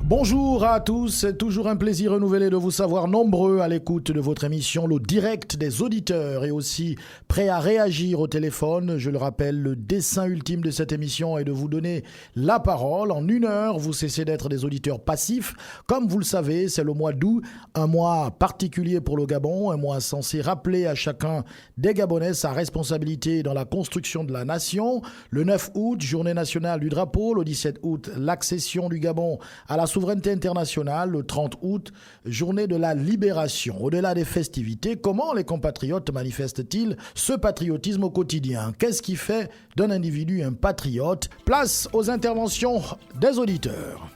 Bonjour à tous, c'est toujours un plaisir renouvelé de vous savoir nombreux à l'écoute de votre émission, le direct des auditeurs et aussi prêt à réagir au téléphone. Je le rappelle, le dessein ultime de cette émission est de vous donner la parole. En 1 heure, vous cessez d'être des auditeurs passifs. Comme vous le savez, c'est le mois d'août, un mois particulier pour le Gabon, un mois censé rappeler à chacun des Gabonais sa responsabilité dans la construction de la nation. Le 9 août, journée nationale du drapeau. Le 17 août, l'accession du Gabon à la souveraineté internationale. Le 30 août, journée de la libération. Au-delà des festivités, comment les compatriotes manifestent-ils ce patriotisme au quotidien? Qu'est-ce qui fait d'un individu un patriote? Place aux interventions des auditeurs.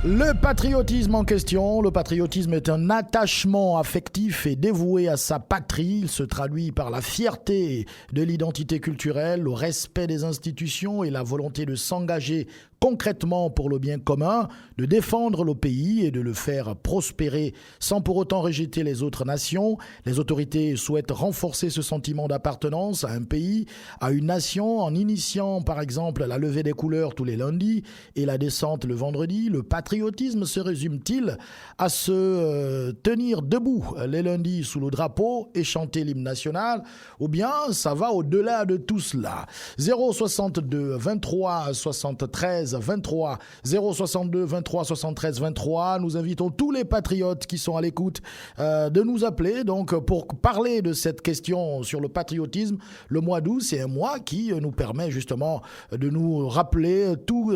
Le patriotisme en question, le patriotisme est un attachement affectif et dévoué à sa patrie. Il se traduit par la fierté de l'identité culturelle, le respect des institutions et la volonté de s'engager concrètement pour le bien commun, de défendre le pays et de le faire prospérer sans pour autant rejeter les autres nations. Les autorités souhaitent renforcer ce sentiment d'appartenance à un pays, à une nation, en initiant par exemple la levée des couleurs tous les lundis et la descente le vendredi. Le patriotisme se résume-t-il à se tenir debout les lundis sous le drapeau et chanter l'hymne national, ou bien ça va au-delà de tout cela? 062 23 73 23 062 23 73 23. Nous invitons tous les patriotes qui sont à l'écoute de nous appeler donc pour parler de cette question sur le patriotisme. Le mois d'août, c'est un mois qui nous permet justement de nous rappeler toutes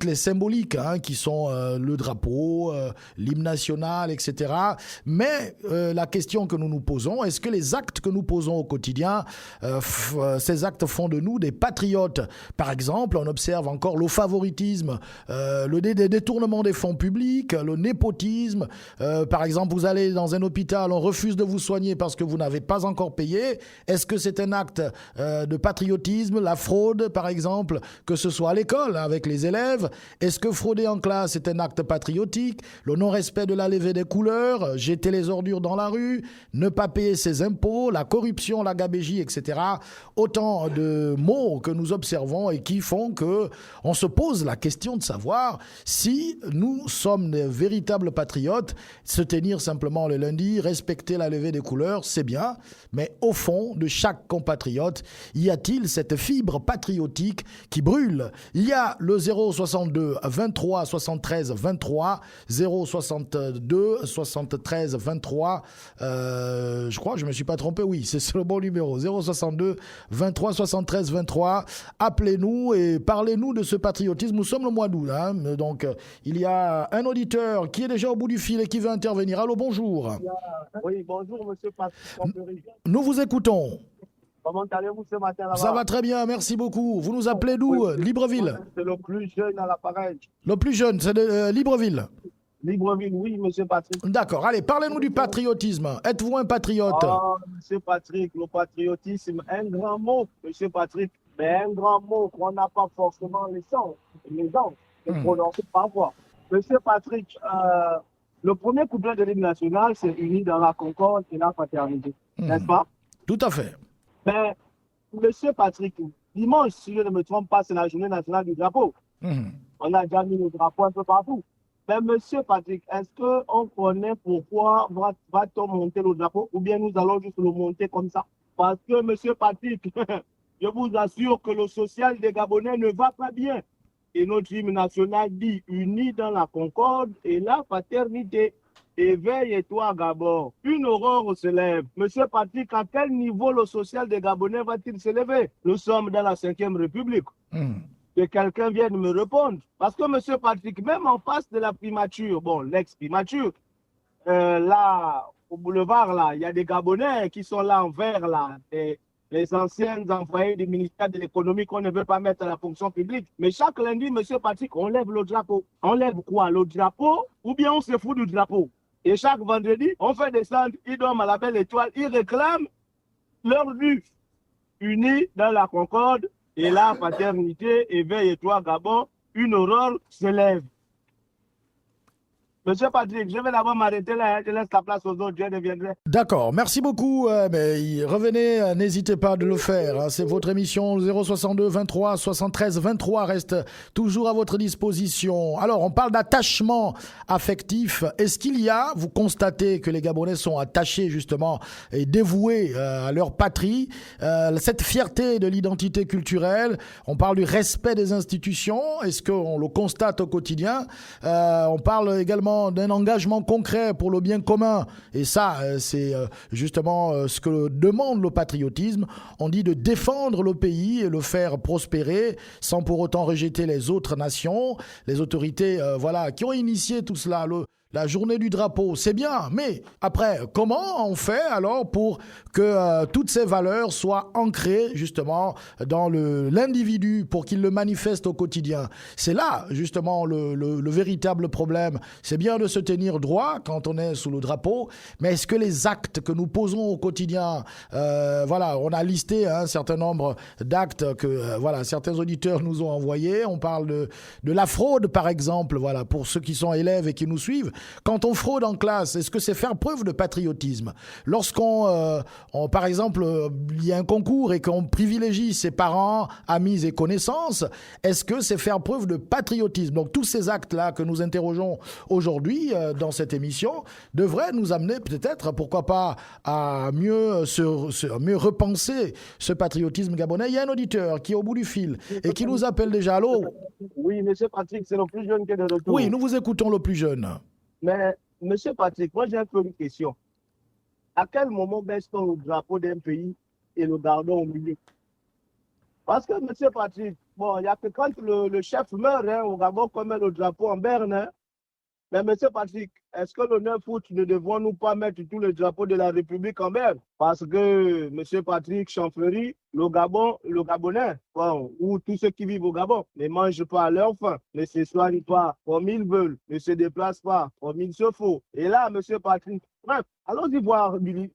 les symboliques qui sont le drapeau, l'hymne national, etc. Mais la question que nous nous posons, est-ce que les actes que nous posons au quotidien, ces actes font de nous des patriotes? Par exemple, on observe encore le favoritisme, le détournement des fonds publics, le népotisme. Par exemple, vous allez dans un hôpital, on refuse de vous soigner parce que vous n'avez pas encore payé. Est-ce que c'est un acte de patriotisme? La fraude, par exemple, que ce soit à l'école avec les élèves. Est-ce que frauder en classe est un acte patriotique? Le non-respect de la levée des couleurs, jeter les ordures dans la rue, ne pas payer ses impôts, la corruption, la gabégie, etc. Autant de mots que nous observons et qui font que on se pose la question de savoir si nous sommes des véritables patriotes. Se tenir simplement le lundi, respecter la levée des couleurs, c'est bien, mais au fond de chaque compatriote, y a-t-il cette fibre patriotique qui brûle? Il y a le 062 23 73 23, 062 73 23, je crois que je ne me suis pas trompé, oui, c'est le bon numéro, 062 23 73 23. Appelez-nous et parlez-nous de ce patriotisme. Nous sommes le mois d'août, donc il y a un auditeur qui est déjà au bout du fil et qui veut intervenir. Allô, bonjour. Oui, bonjour, monsieur Patrick. Nous vous écoutons. Comment allez-vous ce matin là-bas? Ça va très bien, merci beaucoup. Vous nous appelez d'où? Libreville. C'est le plus jeune à l'appareil. Le plus jeune, c'est de Libreville. Libreville, oui, monsieur Patrick. D'accord, allez, parlez-nous du patriotisme. Êtes-vous un patriote? Ah, monsieur Patrick, le patriotisme, un grand mot, monsieur Patrick, mais un grand mot qu'on n'a pas forcément les dents de prononcer parfois. Monsieur Patrick, le premier couplet de l'hymne national, c'est uni dans la concorde et la fraternité, n'est-ce pas? Tout à fait. Mais, monsieur Patrick, dimanche, si je ne me trompe pas, c'est la journée nationale du drapeau. On a déjà mis le drapeau un peu partout. Mais monsieur Patrick, est-ce qu'on connaît pourquoi va-t-on monter le drapeau ou bien nous allons juste le monter comme ça? Parce que monsieur Patrick, je vous assure que le social des Gabonais ne va pas bien. Et notre hymne national dit unis dans la concorde et la fraternité. Éveille-toi, Gabon. Une aurore se lève. Monsieur Patrick, à quel niveau le social des Gabonais va-t-il s'élever? Nous sommes dans la 5e République. Que quelqu'un vienne me répondre. Parce que monsieur Patrick, même en face de la primature, bon, l'ex-primature, là, au boulevard, là, il y a des Gabonais qui sont là en vert, là, les anciens employés du ministère de l'économie qu'on ne veut pas mettre à la fonction publique. Mais chaque lundi, monsieur Patrick, on lève le drapeau. On lève quoi? Le drapeau ou bien on se fout du drapeau? Et chaque vendredi, on fait descendre, ils dorment à la belle étoile, ils réclament leur dû. Unis dans la concorde et la fraternité, éveille-toi, Gabon, une aurore se lève. Monsieur Patrick, je vais d'abord m'arrêter là, hein. Je laisse la place aux autres, je reviendrai. D'accord, merci beaucoup. Mais revenez, n'hésitez pas de le faire. Hein. C'est votre émission 062 23 73 23 reste toujours à votre disposition. Alors, on parle d'attachement affectif. Est-ce qu'il y a, vous constatez que les Gabonais sont attachés justement et dévoués à leur patrie, cette fierté de l'identité culturelle, on parle du respect des institutions, est-ce qu'on le constate au quotidien? On parle également d'un engagement concret pour le bien commun. Et ça, c'est justement ce que demande le patriotisme. On dit de défendre le pays et le faire prospérer sans pour autant rejeter les autres nations, les autorités qui ont initié tout cela. La journée du drapeau, c'est bien, mais après, comment on fait alors pour que toutes ces valeurs soient ancrées justement dans l'individu pour qu'il le manifeste au quotidien? C'est là justement le véritable problème. C'est bien de se tenir droit quand on est sous le drapeau, mais est-ce que les actes que nous posons au quotidien, on a listé un certain nombre d'actes que certains auditeurs nous ont envoyés. On parle de la fraude par exemple, pour ceux qui sont élèves et qui nous suivent. Quand on fraude en classe, est-ce que c'est faire preuve de patriotisme? Lorsqu'on, par exemple, il y a un concours et qu'on privilégie ses parents, amis et connaissances, est-ce que c'est faire preuve de patriotisme? Donc tous ces actes-là que nous interrogeons aujourd'hui dans cette émission devraient nous amener peut-être, pourquoi pas, à mieux repenser ce patriotisme gabonais. Il y a un auditeur qui est au bout du fil et qui nous appelle déjà. Allô? Oui, monsieur Patrick, c'est le plus jeune qui est de retour. Oui, nous vous écoutons, le plus jeune. Mais, monsieur Patrick, moi j'ai un peu une question. À quel moment baisse-t-on le drapeau d'un pays et le gardons au milieu? Parce que, monsieur Patrick, bon, il y a que quand le chef meurt au Gabon qu'on met le drapeau en berne. Hein. Mais, monsieur Patrick, est-ce que le 9 août, ne devons-nous pas mettre tous les drapeaux de la République en berne? Parce que, monsieur Patrick Chanflery, le Gabonais, bon, ou tous ceux qui vivent au Gabon, ne mangent pas à leur faim, ne se soignent pas comme ils veulent, ne se déplacent pas comme il se faut. Et là, monsieur Patrick, bref, allons-y voir du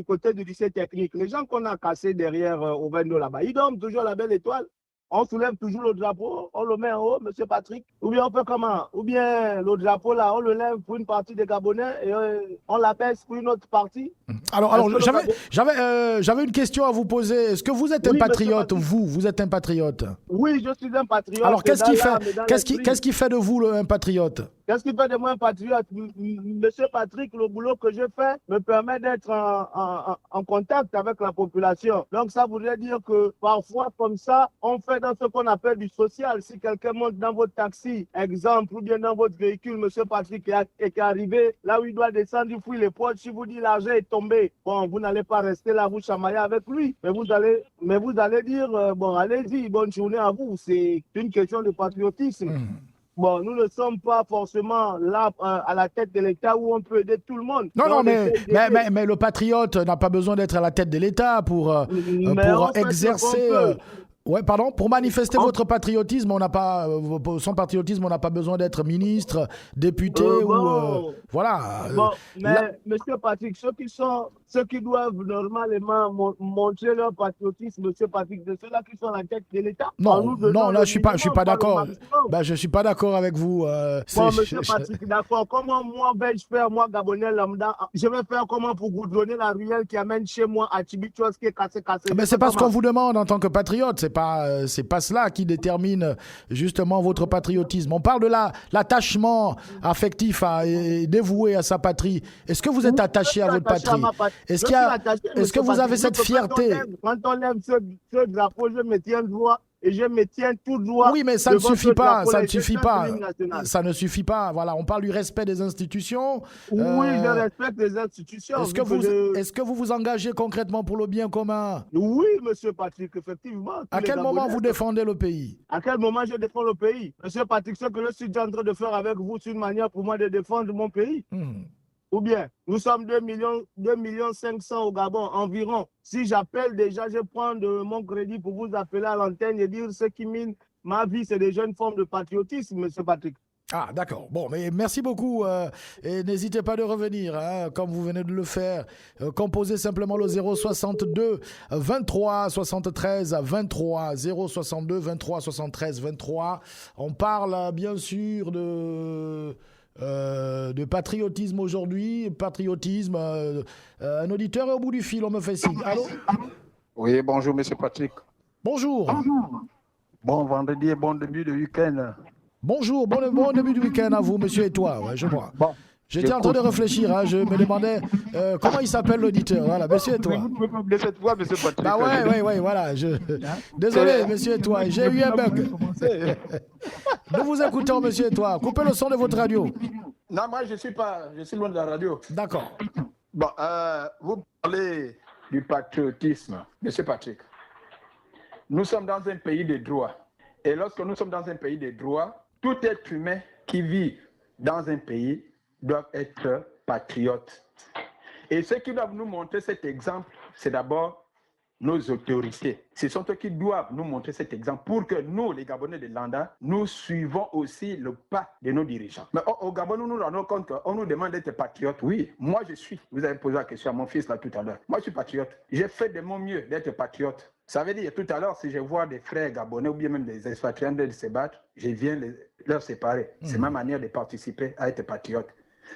côté du lycée technique. Les gens qu'on a cassés derrière au Vendo là-bas, ils dorment toujours la belle étoile. On soulève toujours le drapeau, on le met en haut, monsieur Patrick. Ou bien on fait comment? Ou bien le drapeau là, on le lève pour une partie des Gabonais et on la baisse pour une autre partie. Alors j'avais une question à vous poser. Est-ce que vous êtes un patriote, vous êtes un patriote? Oui, je suis un patriote. Alors qu'est-ce qui fait de vous un patriote? Qu'est-ce qui fait de moi un patriote? Monsieur Patrick, le boulot que je fais me permet d'être en contact avec la population. Donc ça voudrait dire que parfois comme ça, on fait dans ce qu'on appelle du social. Si quelqu'un monte dans votre taxi, exemple, ou bien dans votre véhicule, monsieur Patrick est arrivé là où il doit descendre, il fouille les poches, si vous dites l'argent est tombé, bon, vous n'allez pas rester là, vous chamailler avec lui, mais vous allez dire, bon, allez-y, bonne journée à vous. C'est une question de patriotisme. Bon, nous ne sommes pas forcément là à la tête de l'État où on peut aider tout le monde. Non, mais le patriote n'a pas besoin d'être à la tête de l'État pour exercer... pour manifester votre patriotisme, son patriotisme, on n'a pas besoin d'être ministre, député mais monsieur Patrick, ceux qui doivent normalement montrer leur patriotisme, monsieur Patrick, de ceux-là qui sont à la tête de l'État. Non, là je suis pas d'accord. Je suis pas d'accord avec vous. Monsieur Patrick, d'accord. Comment moi, vais-je faire, moi, Gabonais lambda, je vais faire comment pour goudronner la ruelle qui amène chez moi à Tibichos qui est cassé. Mais c'est pas ce qu'on vous demande en tant que patriote. C'est pas cela qui détermine justement votre patriotisme. On parle de l'attachement affectif et dévoué à sa patrie. Est-ce que vous êtes attaché à votre patrie? Est-ce que vous avez cette fierté? Quand on lève ce drapeau, je me tiens droit. Et je me tiens tout droit. Oui, mais ça ne suffit pas. Ça ne suffit pas. Voilà, on parle du respect des institutions. Oui, je respecte les institutions. Est-ce que vous vous engagez concrètement pour le bien commun? Oui, monsieur Patrick, effectivement. À quel moment vous défendez le pays? À quel moment je défends le pays? Monsieur Patrick, ce que je suis en train de faire avec vous, c'est une manière pour moi de défendre mon pays. Ou bien, nous sommes 2 500 au Gabon environ. Si j'appelle déjà, je prends de mon crédit pour vous appeler à l'antenne et dire ce qui mine ma vie, c'est déjà une forme de patriotisme, monsieur Patrick. Ah, d'accord. Bon, mais merci beaucoup. Et n'hésitez pas de revenir, comme vous venez de le faire. Composez simplement le 062 23 73 23. 062 23 73 23. On parle bien sûr de patriotisme aujourd'hui. Patriotisme, un auditeur est au bout du fil, on me fait signe. Allô? Oui, bonjour, monsieur Patrick. Bonjour. Bon vendredi et bon début de week-end. Bonjour, bon début de week-end à vous, monsieur et toi. Ouais, je vois. Bon, j'étais en train de réfléchir, hein, je me demandais comment il s'appelle l'auditeur. Voilà, monsieur et toi. Vous ne pouvez pas oublier cette fois, monsieur Patrick. Bah ouais, voilà. Désolé, monsieur et toi, j'ai eu un bug. Nous vous écoutons, monsieur et toi. Coupez le son de votre radio. Non, moi, je suis loin de la radio. D'accord. Bon, vous parlez du patriotisme, monsieur Patrick. Nous sommes dans un pays de droit. Et lorsque nous sommes dans un pays de droit, tout être humain qui vit dans un pays doit être patriote. Et ceux qui doivent nous montrer cet exemple, c'est d'abord nos autorités. Ce sont eux qui doivent nous montrer cet exemple pour que nous, les Gabonais de Landa, nous suivons aussi le pas de nos dirigeants. Mais au Gabon, nous nous rendons compte qu'on nous demande d'être patriote. Oui, moi je suis. Vous avez posé la question à mon fils là tout à l'heure. Moi je suis patriote. J'ai fait de mon mieux d'être patriote. Ça veut dire tout à l'heure, si je vois des frères gabonais ou bien même des expatriés de se battre, je viens leur séparer. C'est ma manière de participer à être patriote.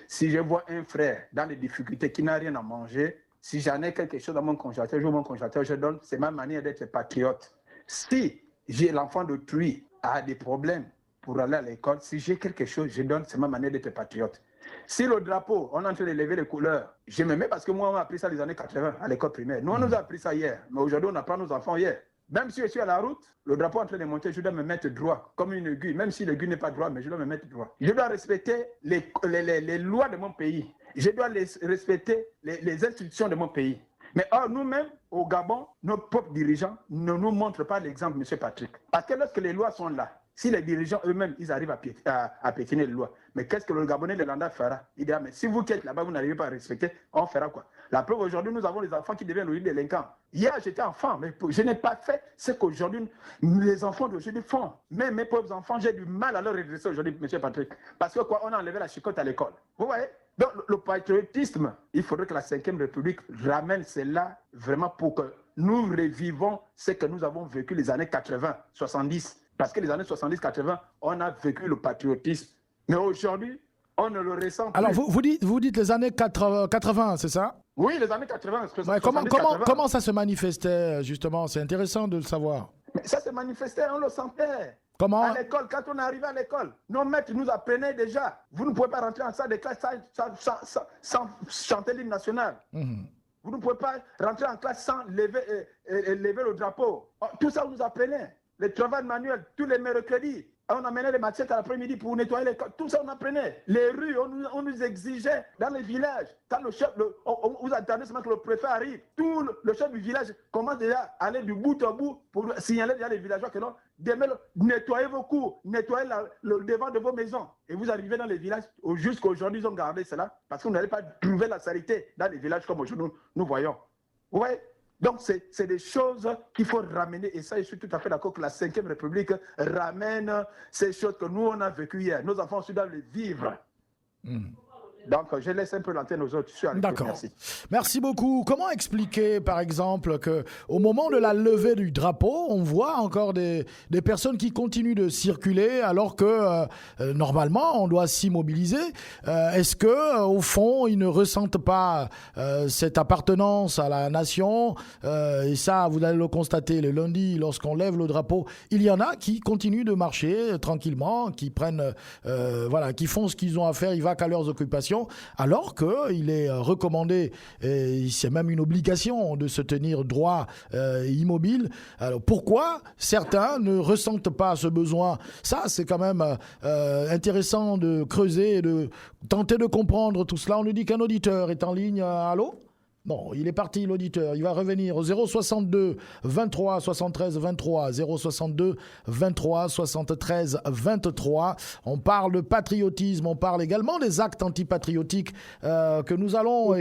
Si je vois un frère dans les difficultés qui n'a rien à manger, si j'en ai quelque chose dans mon congélateur, j'ouvre mon congélateur, je donne, c'est ma manière d'être patriote. Si j'ai l'enfant d'autrui a des problèmes pour aller à l'école, si j'ai quelque chose, je donne, c'est ma manière d'être patriote. Si le drapeau, on est en train de lever les couleurs, je me mets parce que moi, on m'a appris ça les années 80 à l'école primaire. Nous, on nous a appris ça hier, mais aujourd'hui, on apprend nos enfants hier. Même si je suis à la route, le drapeau est en train de monter, je dois me mettre droit, comme une aiguille. Même si l'aiguille n'est pas droit, mais je dois me mettre droit. Je dois respecter les lois de mon pays. Je dois respecter les institutions de mon pays. Mais or, nous-mêmes, au Gabon, nos propres dirigeants ne nous montrent pas l'exemple, M. Patrick. Parce que lorsque les lois sont là, si les dirigeants eux-mêmes, ils arrivent à piétiner les lois, mais qu'est-ce que le Gabonais de Landa fera? Il dira, mais si vous qui êtes là-bas, vous n'arrivez pas à respecter, on fera quoi? La preuve, aujourd'hui, nous avons les enfants qui deviennent aujourd'hui délinquants. Hier, j'étais enfant, mais je n'ai pas fait ce qu'aujourd'hui, les enfants d'aujourd'hui font. Même mes pauvres enfants, j'ai du mal à leur redresser aujourd'hui, M. Patrick. Parce que quoi, on a enlevé la chicotte à l'école. Vous voyez? Donc, le patriotisme, il faudrait que la Ve République ramène cela vraiment pour que nous revivons ce que nous avons vécu les années 80, 70. Parce que les années 70-80, on a vécu le patriotisme. Mais aujourd'hui, on ne le ressent plus. Alors, vous dites les années 80, c'est ça? Oui, les années 80. Ouais, comment ça se manifestait, justement? C'est intéressant de le savoir. Mais ça se manifestait, on le sentait. Comment? À l'école, quand on est arrivé à l'école, nos maîtres nous apprenaient déjà. Vous ne pouvez pas rentrer en salle de classe sans chanter l'hymne national. Vous ne pouvez pas rentrer en classe sans lever le drapeau. Tout ça, on nous apprenait. Le travail manuel, tous les mercredis. On amenait les machettes à l'après-midi pour nettoyer l'école. Tout ça, on apprenait. Les rues, on nous exigeait dans les villages. Quand vous attendez seulement que le préfet arrive. Le chef du village commence déjà à aller du bout au bout pour signaler déjà les villageois que non, demain, nettoyez vos cours, nettoyez le devant de vos maisons. Et vous arrivez dans les villages, jusqu'à aujourd'hui, ils ont gardé cela parce que vous n'allez pas trouver la saleté dans les villages comme aujourd'hui nous voyons. Vous voyez? Donc, c'est des choses qu'il faut ramener. Et ça, je suis tout à fait d'accord que la Ve République ramène ces choses que nous, on a vécues hier. Nos enfants aussi doivent les vivre. Donc, je laisse un peu l'antenne aux autres. D'accord. Merci beaucoup. Comment expliquer, par exemple, qu'au moment de la levée du drapeau, on voit encore des personnes qui continuent de circuler alors que, normalement, on doit s'immobiliser? Est-ce que, au fond, ils ne ressentent pas cette appartenance à la nation? Et ça, vous allez le constater le lundi, lorsqu'on lève le drapeau, il y en a qui continuent de marcher tranquillement, qui prennent, qui font ce qu'ils ont à faire, ils vaquent à leurs occupations. Alors qu'il est recommandé, et c'est même une obligation de se tenir droit immobile. Alors pourquoi certains ne ressentent pas ce besoin? Ça, c'est quand même intéressant de creuser et de tenter de comprendre tout cela. On nous dit qu'un auditeur est en ligne. Allô? Non, il est parti, l'auditeur. Il va revenir au 062 23 73 23. 062 23 73 23. On parle de patriotisme. On parle également des actes antipatriotiques que nous avons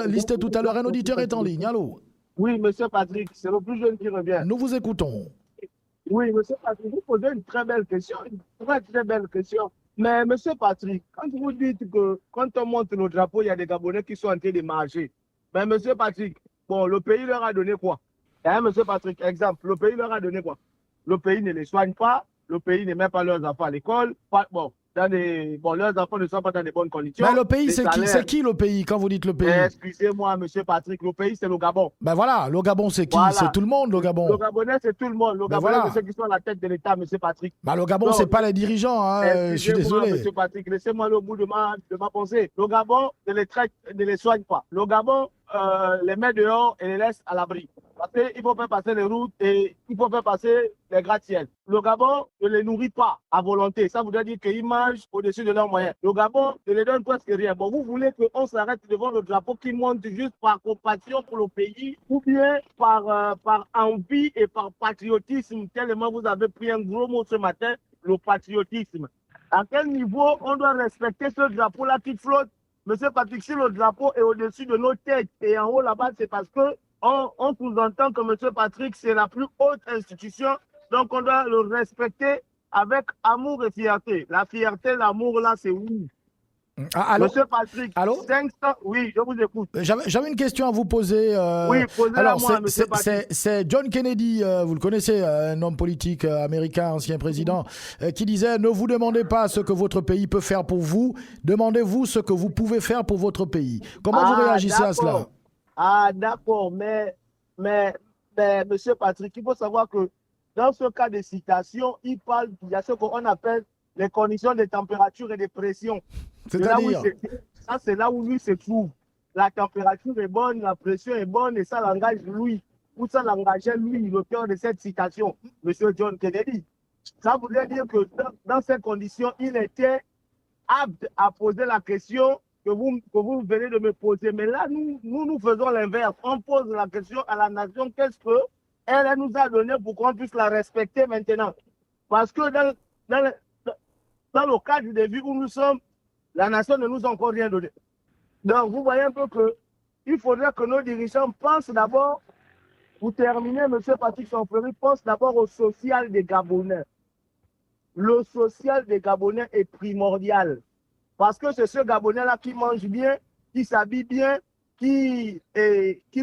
listés tout à l'heure. Un auditeur est en ligne. Allô? Oui, monsieur Patrick, c'est le plus jeune qui revient. Nous vous écoutons. Oui, monsieur Patrick, vous posez une très belle question. Très belle question. Mais monsieur Patrick, quand vous dites que quand on monte le drapeau, il y a des Gabonais qui sont en train de marcher. Mais monsieur Patrick, bon, le pays leur a donné quoi? Monsieur Patrick, exemple, le pays leur a donné quoi? Le pays ne les soigne pas, le pays ne met pas leurs enfants à l'école. Bon, bon, leurs enfants ne sont pas dans de bonnes conditions. Mais le pays, c'est qui le pays quand vous dites le pays? Excusez-moi, monsieur Patrick, le pays, c'est le Gabon. Ben voilà, le Gabon, c'est qui? Voilà. C'est tout le monde, le Gabon. Le Gabonais, c'est tout le monde. Le Gabonais, c'est ceux qui sont à la tête de l'État, monsieur Patrick. Ben, le Gabon, c'est pas les dirigeants, hein, je suis désolé. Monsieur Patrick, laissez-moi le bout de ma pensée. Le Gabon ne les soigne pas. Le Gabon les met dehors et les laisse à l'abri. Parce qu'il faut faire passer les routes et il faut faire passer les gratte-ciel. Le Gabon ne les nourrit pas à volonté. Ça voudrait dire qu'ils mangent au-dessus de leurs moyens. Le Gabon ne les donne presque rien. Bon, vous voulez qu'on s'arrête devant le drapeau qui monte juste par compassion pour le pays ou bien par envie et par patriotisme, tellement vous avez pris un gros mot ce matin, le patriotisme. À quel niveau on doit respecter ce drapeau-là qui flotte? Monsieur Patrick, si le drapeau est au-dessus de nos têtes et en haut là-bas, c'est parce que on sous-entend que monsieur Patrick, c'est la plus haute institution, donc on doit le respecter avec amour et fierté. La fierté, l'amour, là, c'est oui. Allô? Monsieur Patrick, allô? 500, oui, je vous écoute. J'avais une question à vous poser. Oui, posez-la moi, monsieur Patrick. C'est John Kennedy, vous le connaissez, un homme politique américain, ancien président, qui disait « Ne vous demandez pas ce que votre pays peut faire pour vous, demandez-vous ce que vous pouvez faire pour votre pays. » Comment vous réagissez à cela? Ah, d'accord, mais monsieur Patrick, il faut savoir que dans ce cas de citation, il y a ce qu'on appelle les conditions de température et de pression. C'est-à-dire? Ça, c'est là où lui se trouve. La température est bonne, la pression est bonne et ça l'engage lui. Ou ça l'engageait lui, l'auteur de cette citation, monsieur John Kennedy. Ça voudrait dire que dans ces conditions, il était apte à poser la question que vous venez de me poser. Mais là, nous faisons l'inverse. On pose la question à la nation, qu'est-ce qu'elle nous a donné pour qu'on puisse la respecter maintenant. Parce que dans le cadre de vie où nous sommes, la nation ne nous a encore rien donné. Donc, vous voyez un peu qu'il faudrait que nos dirigeants pensent d'abord, pour terminer, M. Patrick Sanfleury, pense d'abord au social des Gabonais. Le social des Gabonais est primordial. Parce que c'est ce Gabonais-là qui mange bien, qui s'habille bien, qui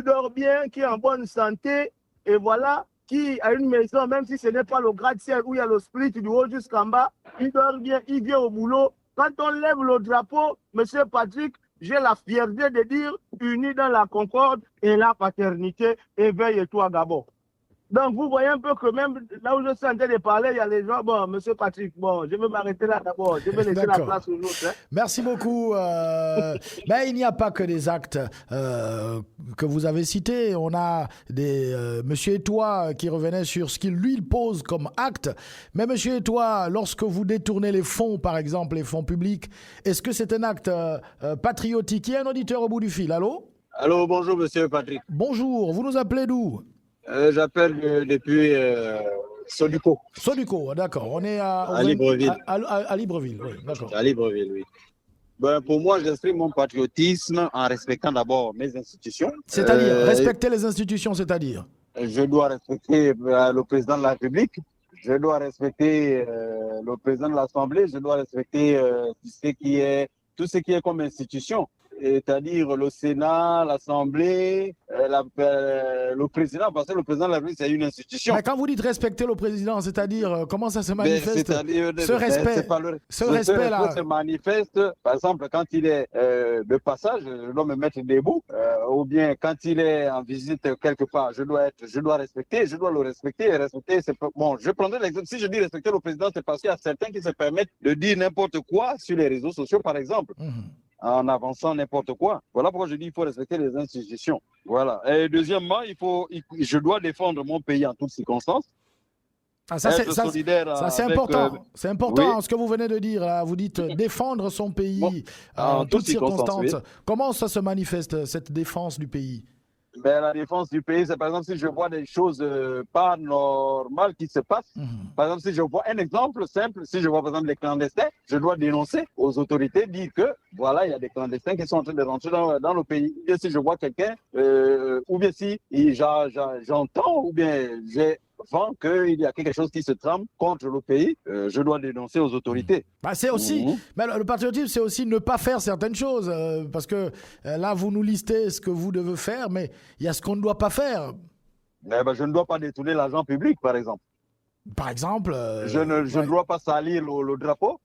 dort bien, qui est en bonne santé, et voilà, qui a une maison, même si ce n'est pas le gratte-ciel où il y a le split du haut jusqu'en bas, il dort bien, il vient au boulot. Quand on lève le drapeau, M. Patrick, j'ai la fierté de dire unis dans la concorde et la paternité, éveille-toi Gabon. Donc, vous voyez un peu que même là où je suis en train de parler, il y a les gens, bon, monsieur Patrick, bon, je vais m'arrêter là d'abord, je vais laisser la place aux autres. Hein. Merci beaucoup. Mais il n'y a pas que des actes que vous avez cités. On a monsieur Eto'o qui revenait sur ce qu'il lui pose comme acte. Mais monsieur Eto'o, lorsque vous détournez les fonds, par exemple, les fonds publics, est-ce que c'est un acte patriotique? Il y a un auditeur au bout du fil. Allô? Allô, bonjour, monsieur Patrick. Bonjour, vous nous appelez d'où? J'appelle depuis Soduco. Soduco, d'accord. On est à Libreville. À Libreville, oui, d'accord. À Libreville, oui. Ben, pour moi, j'exprime mon patriotisme en respectant d'abord mes institutions. C'est-à-dire, respecter les institutions, c'est-à-dire? Je dois respecter le président de la République, je dois respecter le président de l'Assemblée, je dois respecter tout ce qui est comme institution. C'est-à-dire le Sénat, l'Assemblée, le président, parce que le président de la République, c'est une institution. Mais quand vous dites respecter le président, c'est-à-dire comment ça se manifeste? Ce respect là se manifeste, par exemple, quand il est de passage, je dois me mettre debout, ou bien quand il est en visite quelque part, je dois le respecter, et respecter. Bon, je prendrai l'exemple. Si je dis respecter le président, c'est parce qu'il y a certains qui se permettent de dire n'importe quoi sur les réseaux sociaux, par exemple. En avançant n'importe quoi. Voilà pourquoi je dis qu'il faut respecter les institutions. Voilà. Et deuxièmement, je dois défendre mon pays en toutes circonstances. Ah, ça c'est important. C'est important oui. Ce que vous venez de dire. Là. Vous dites défendre son pays en toutes circonstances. Oui. Comment ça se manifeste, cette défense du pays? Ben, la défense du pays, c'est par exemple si je vois des choses pas normales qui se passent. Par exemple, si je vois un exemple simple, si je vois par exemple les clandestins, je dois dénoncer aux autorités, dire que voilà, il y a des clandestins qui sont en train de rentrer dans le pays. Ou bien si je vois quelqu'un, ou bien si j'entends, ou bien j'ai vent qu'il y a quelque chose qui se trame contre le pays, je dois dénoncer aux autorités. Bah, c'est aussi, mais le patriotisme, c'est aussi ne pas faire certaines choses, parce que là, vous nous listez ce que vous devez faire, mais il y a ce qu'on ne doit pas faire. Je ne dois pas détourner l'argent public, par exemple. Par exemple je ne dois pas salir le drapeau.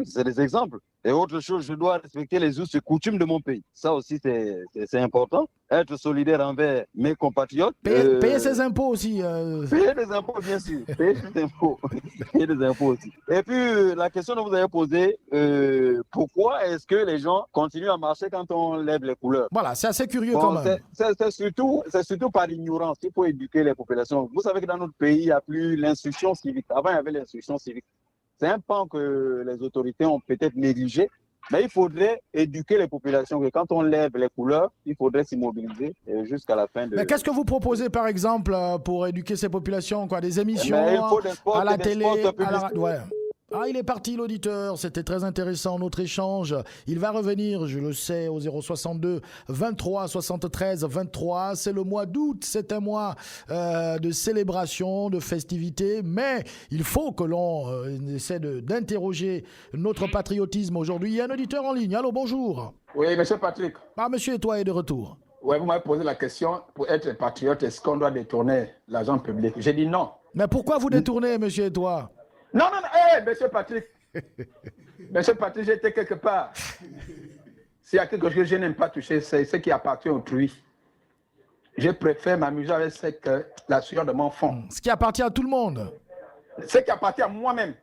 C'est des exemples. Et autre chose, je dois respecter les us et coutumes de mon pays. Ça aussi, c'est important. Être solidaire envers mes compatriotes. Payer ses impôts aussi. Payer des impôts, bien sûr. Payer des impôts. Payer des impôts aussi. Et puis, la question que vous avez posée, pourquoi est-ce que les gens continuent à marcher quand on lève les couleurs? Voilà, c'est assez curieux quand même. C'est surtout par ignorance qu'il faut éduquer les populations. Vous savez que dans notre pays, il n'y a plus l'instruction civique. Avant, il y avait l'instruction civique. C'est un pan que les autorités ont peut-être négligé, mais il faudrait éduquer les populations que quand on lève les couleurs, il faudrait s'immobiliser jusqu'à la fin de... Mais qu'est-ce que vous proposez par exemple pour éduquer ces populations, quoi? Des émissions à la télé, à la radio? Ouais. Ah, il est parti l'auditeur, c'était très intéressant notre échange. Il va revenir, je le sais, au 062 23 73 23. C'est le mois d'août, c'est un mois de célébration, de festivités, mais il faut que l'on essaie d'interroger notre patriotisme aujourd'hui. Il y a un auditeur en ligne. Allô, bonjour. Oui, monsieur Patrick. Ah, monsieur Etoile est de retour. Oui, vous m'avez posé la question, pour être patriote, est-ce qu'on doit détourner l'argent public? J'ai dit non. Mais pourquoi vous détournez, monsieur Etoile? Non, monsieur Patrick. Monsieur Patrick, j'étais quelque part. S'il y a quelque chose que je n'aime pas toucher, c'est ce qui appartient autrui. Je préfère m'amuser avec la sueur de mon fond. Ce qui appartient à tout le monde. Ce qui appartient à moi-même.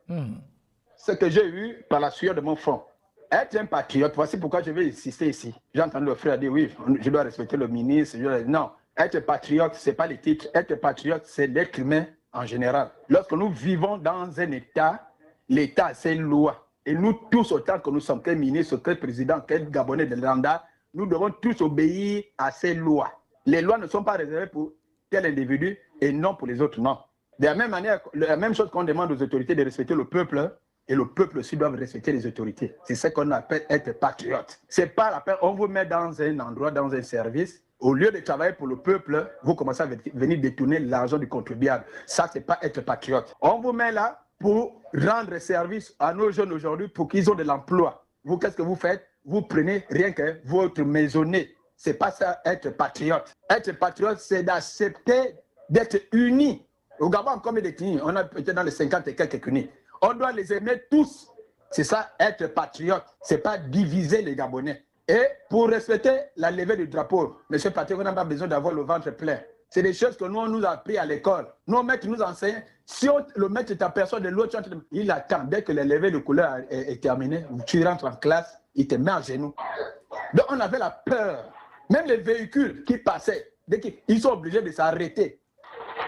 Ce que j'ai eu par la sueur de mon front. Être un patriote, voici pourquoi je vais insister ici. J'ai entendu le frère dire oui, je dois respecter le ministre. Non, être patriote, ce n'est pas les titres. Être patriote, c'est l'être humain en général. Lorsque nous vivons dans un État, l'État a ses lois. Et nous tous, autant que nous sommes, quel ministre, quel président, quel Gabonais de Landa, nous devons tous obéir à ces lois. Les lois ne sont pas réservées pour tel individu et non pour les autres, non. De la même manière, la même chose qu'on demande aux autorités de respecter le peuple, et le peuple aussi doit respecter les autorités. C'est ce qu'on appelle être patriote. C'est pas la peine, on vous met dans un endroit, dans un service, au lieu de travailler pour le peuple, vous commencez à venir détourner l'argent du contribuable. Ça, c'est pas être patriote. On vous met là pour rendre service à nos jeunes aujourd'hui, pour qu'ils aient de l'emploi. Vous, qu'est-ce que vous faites? Vous prenez rien que votre maisonnée. C'est pas ça, être patriote. Être patriote, c'est d'accepter d'être unis. Au Gabon, combien d'ethnies? On a peut-être dans les 50 et quelques unis. On doit les aimer tous. C'est ça, être patriote. C'est pas diviser les Gabonais. Et pour respecter la levée du drapeau, M. Patrick, on n'a pas besoin d'avoir le ventre plein. C'est des choses que nous, on nous a appris à l'école. Nos maîtres nous enseignent. Si le maître t'aperçoit de l'autre, il attend. Dès que la levée de couleur est terminée, tu rentres en classe, il te met à genoux. Donc on avait la peur. Même les véhicules qui passaient, dès qu'ils sont obligés de s'arrêter.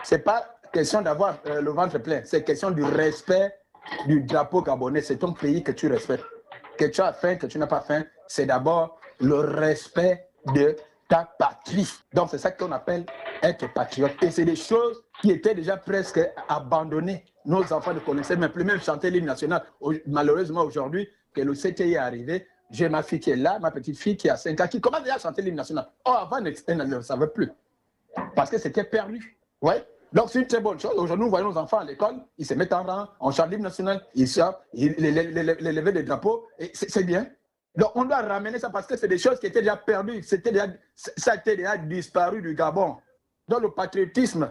Ce n'est pas question d'avoir le ventre plein. C'est question du respect du drapeau gabonais. C'est ton pays que tu respectes. Que tu as faim, que tu n'as pas faim, c'est d'abord le respect de ta patrie. Donc c'est ça qu'on appelle être patriote. Et c'est des choses qui étaient déjà presque abandonnées. Nos enfants ne connaissaient même plus, même chanter l'hymne national. Malheureusement aujourd'hui, que le CTI est arrivé, j'ai ma fille qui est là, ma petite fille qui a 5 ans, qui commence déjà à chanter l'hymne national. Oh, avant, elle ne le savait plus. Parce que c'était perdu. Ouais. Donc c'est une très bonne chose. Aujourd'hui, nous voyons nos enfants à l'école, ils se mettent en rang, on chante l'hymne national, ils sortent, les levées des drapeaux, et c'est bien. Donc on doit ramener ça parce que c'est des choses qui étaient déjà perdues, ça a été déjà disparu du Gabon. Donc le patriotisme,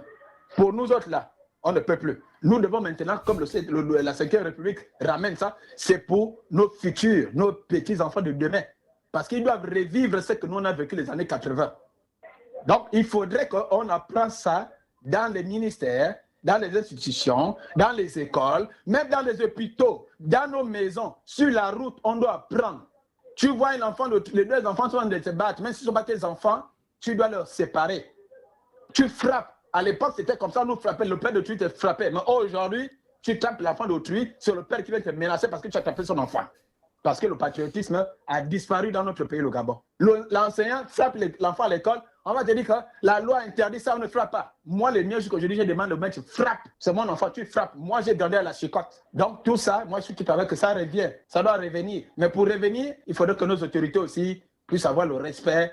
pour nous autres là, on ne peut plus. Nous devons maintenant, comme la 5e République ramène ça, c'est pour nos futurs, nos petits-enfants de demain. Parce qu'ils doivent revivre ce que nous on a vécu les années 80. Donc il faudrait qu'on apprenne ça dans les ministères, dans les institutions, dans les écoles, même dans les hôpitaux, dans nos maisons, sur la route, on doit apprendre. Tu vois un enfant, les deux enfants sont en train de se battre, même si ce ne sont pas tes enfants, tu dois leur séparer. Tu frappes. À l'époque, c'était comme ça, nous frappait, le père d'autrui te frappait. Mais aujourd'hui, tu tapes l'enfant d'autrui, c'est le père qui vient te menacer parce que tu as tapé son enfant. Parce que le patriotisme a disparu dans notre pays, le Gabon. L'enseignant frappe l'enfant à l'école, on va te dire que la loi interdit ça, on ne frappe pas. Moi, le mien, jusqu'aujourd'hui, je demande au maître, frappe. C'est mon enfant, tu frappes. Moi, j'ai gardé à la chicotte. Donc, tout ça, moi, je suis tout avec que ça revient. Ça doit revenir. Mais pour revenir, il faudrait que nos autorités aussi puissent avoir le respect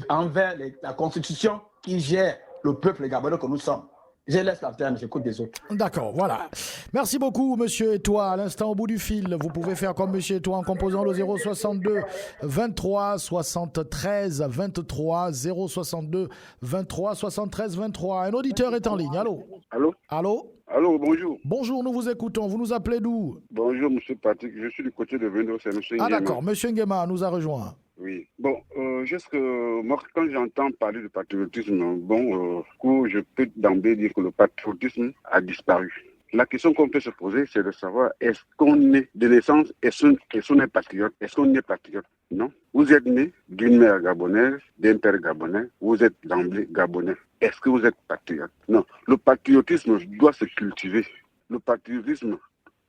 envers la Constitution qui gère le peuple gabonais que nous sommes. Je laisse l'antenne, j'écoute des autres. D'accord, voilà. Merci beaucoup, monsieur Etoile. À l'instant, au bout du fil, vous pouvez faire comme monsieur Etoile en composant le 062 23 73 23 062 23 73 23. Un auditeur est en ligne. Allô? Allô? Allô? Allô, bonjour. Bonjour, nous vous écoutons. Vous nous appelez d'où? Bonjour, monsieur Patrick. Je suis du côté de Vendo, c'est monsieur Ah Nguema. d'accord, monsieur Nguema nous a rejoint. Oui. Bon, juste que moi, quand j'entends parler de patriotisme, je peux d'emblée dire que le patriotisme a disparu. La question qu'on peut se poser, c'est de savoir est-ce qu'on est de naissance, est-ce qu'on est patriote? Est-ce qu'on est patriote? Non. Vous êtes né d'une mère gabonaise, d'un père gabonais, vous êtes d'emblée gabonais. Est-ce que vous êtes patriote? Non. Le patriotisme doit se cultiver. Le patriotisme,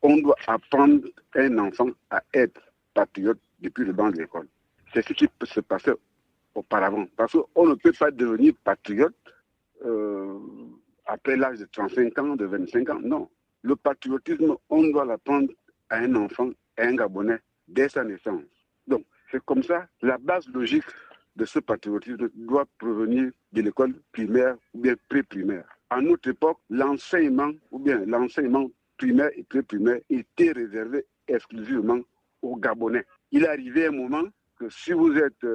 on doit apprendre un enfant à être patriote depuis le banc de l'école. C'est ce qui peut se passer auparavant. Parce qu'on ne peut pas devenir patriote après l'âge de 35 ans, de 25 ans. Non. Le patriotisme, on doit l'apprendre à un enfant, à un Gabonais, dès sa naissance. Donc, c'est comme ça, la base logique de ce patriotisme doit provenir de l'école primaire ou bien pré-primaire. À notre époque, l'enseignement primaire et pré-primaire était réservé exclusivement aux Gabonais. Il arrivait un moment que si vous êtes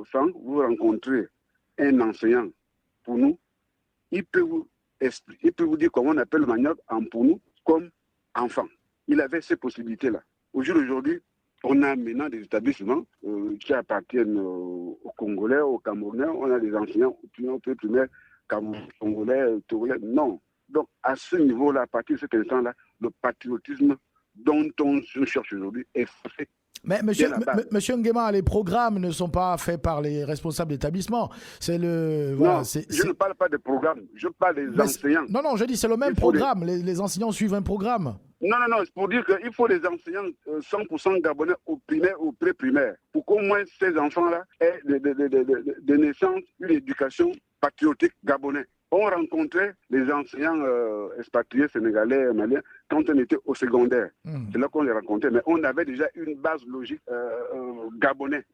franc, vous rencontrez un enseignant pour nous, il peut vous dire comment on appelle le manioc en pour nous comme enfant. Il avait ces possibilités-là. Aujourd'hui, on a maintenant des établissements qui appartiennent aux Congolais, aux Camerounais. On a des enseignants primaires, Congolais, Togolais. Non. Donc, à ce niveau-là, à partir de cet instant-là, le patriotisme dont on se cherche aujourd'hui est fait. Mais monsieur Nguema, les programmes ne sont pas faits par les responsables d'établissement. C'est le. Voilà, non, je ne parle pas de programme, je parle des enseignants. Non, je dis c'est le même programme. Les enseignants suivent un programme. Non, c'est pour dire qu'il faut des enseignants 100% gabonais au primaire ou pré-primaire pour qu'au moins ces enfants-là aient de naissance une éducation patriotique gabonaise. On rencontrait les enseignants expatriés sénégalais, maliens, quand on était au secondaire. C'est là qu'on les rencontrait. Mais on avait déjà une base logique gabonaise.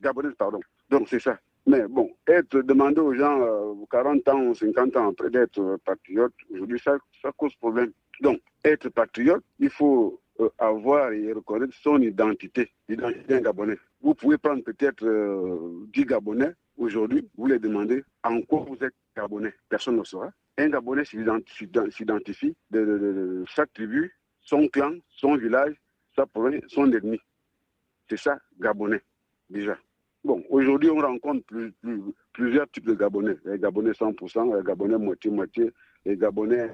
Donc c'est ça. Mais bon, demander aux gens 40 ans ou 50 ans après d'être patriote, aujourd'hui, ça cause problème. Donc, être patriote, il faut avoir et reconnaître son identité d'un Gabonais. Vous pouvez prendre peut-être 10 Gabonais. Aujourd'hui, vous les demandez en quoi vous êtes Gabonais. Personne ne le saura. Un Gabonais s'identifie de chaque tribu, son clan, son village, sa province, son ennemi. C'est ça, Gabonais, déjà. Bon, aujourd'hui, on rencontre plusieurs types de Gabonais. Les Gabonais 100%, les Gabonais moitié-moitié, les Gabonais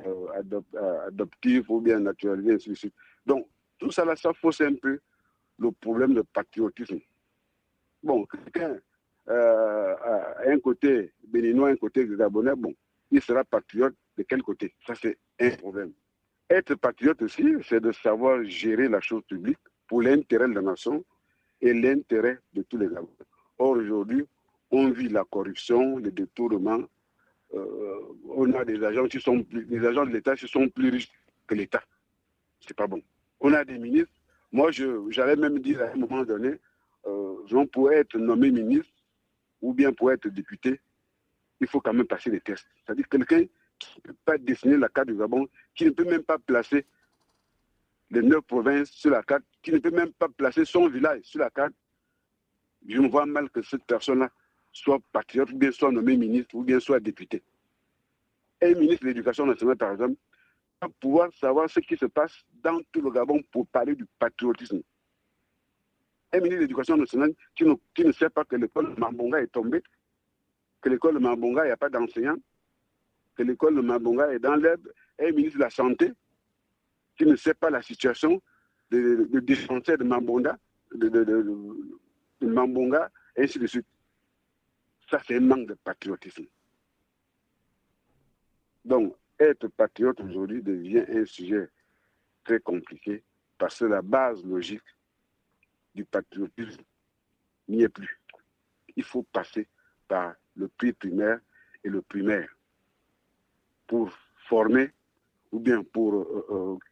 adoptifs ou bien naturalisés, ainsi de suite. Donc, tout ça, là, ça fausse un peu le problème de patriotisme. Bon, quelqu'un un côté béninois, un côté gabonais, bon, il sera patriote de quel côté? Ça, c'est un problème. Être patriote aussi, c'est de savoir gérer la chose publique pour l'intérêt de la nation et l'intérêt de tous les Gabonais. Or, aujourd'hui, on vit la corruption, le détournement. On a des agents de l'État qui sont plus riches que l'État. C'est pas bon. On a des ministres. Moi, j'avais même dit à un moment donné, pour être nommé ministre ou bien pour être député, il faut quand même passer des tests. C'est-à-dire quelqu'un qui ne peut pas dessiner la carte du Gabon, qui ne peut même pas placer les 9 provinces sur la carte, qui ne peut même pas placer son village sur la carte. Je me vois mal que cette personne-là soit patriote, ou bien soit nommé ministre, ou bien soit député. Un ministre de l'Éducation nationale, par exemple, va pouvoir savoir ce qui se passe dans tout le Gabon pour parler du patriotisme. Un ministre de l'Éducation nationale qui ne sait pas que l'école de Mambonga est tombée, que l'école de Mambonga, il n'y a pas d'enseignants, que l'école de Mambonga est dans l'herbe. Un ministre de la Santé qui ne sait pas la situation de dispensaire de Mambonga, de Mambonga, et ainsi de suite. Ça, c'est un manque de patriotisme. Donc, être patriote aujourd'hui devient un sujet très compliqué parce que la base logique du patriotisme n'y est plus. Il faut passer par le pré-primaire et le primaire pour former ou bien pour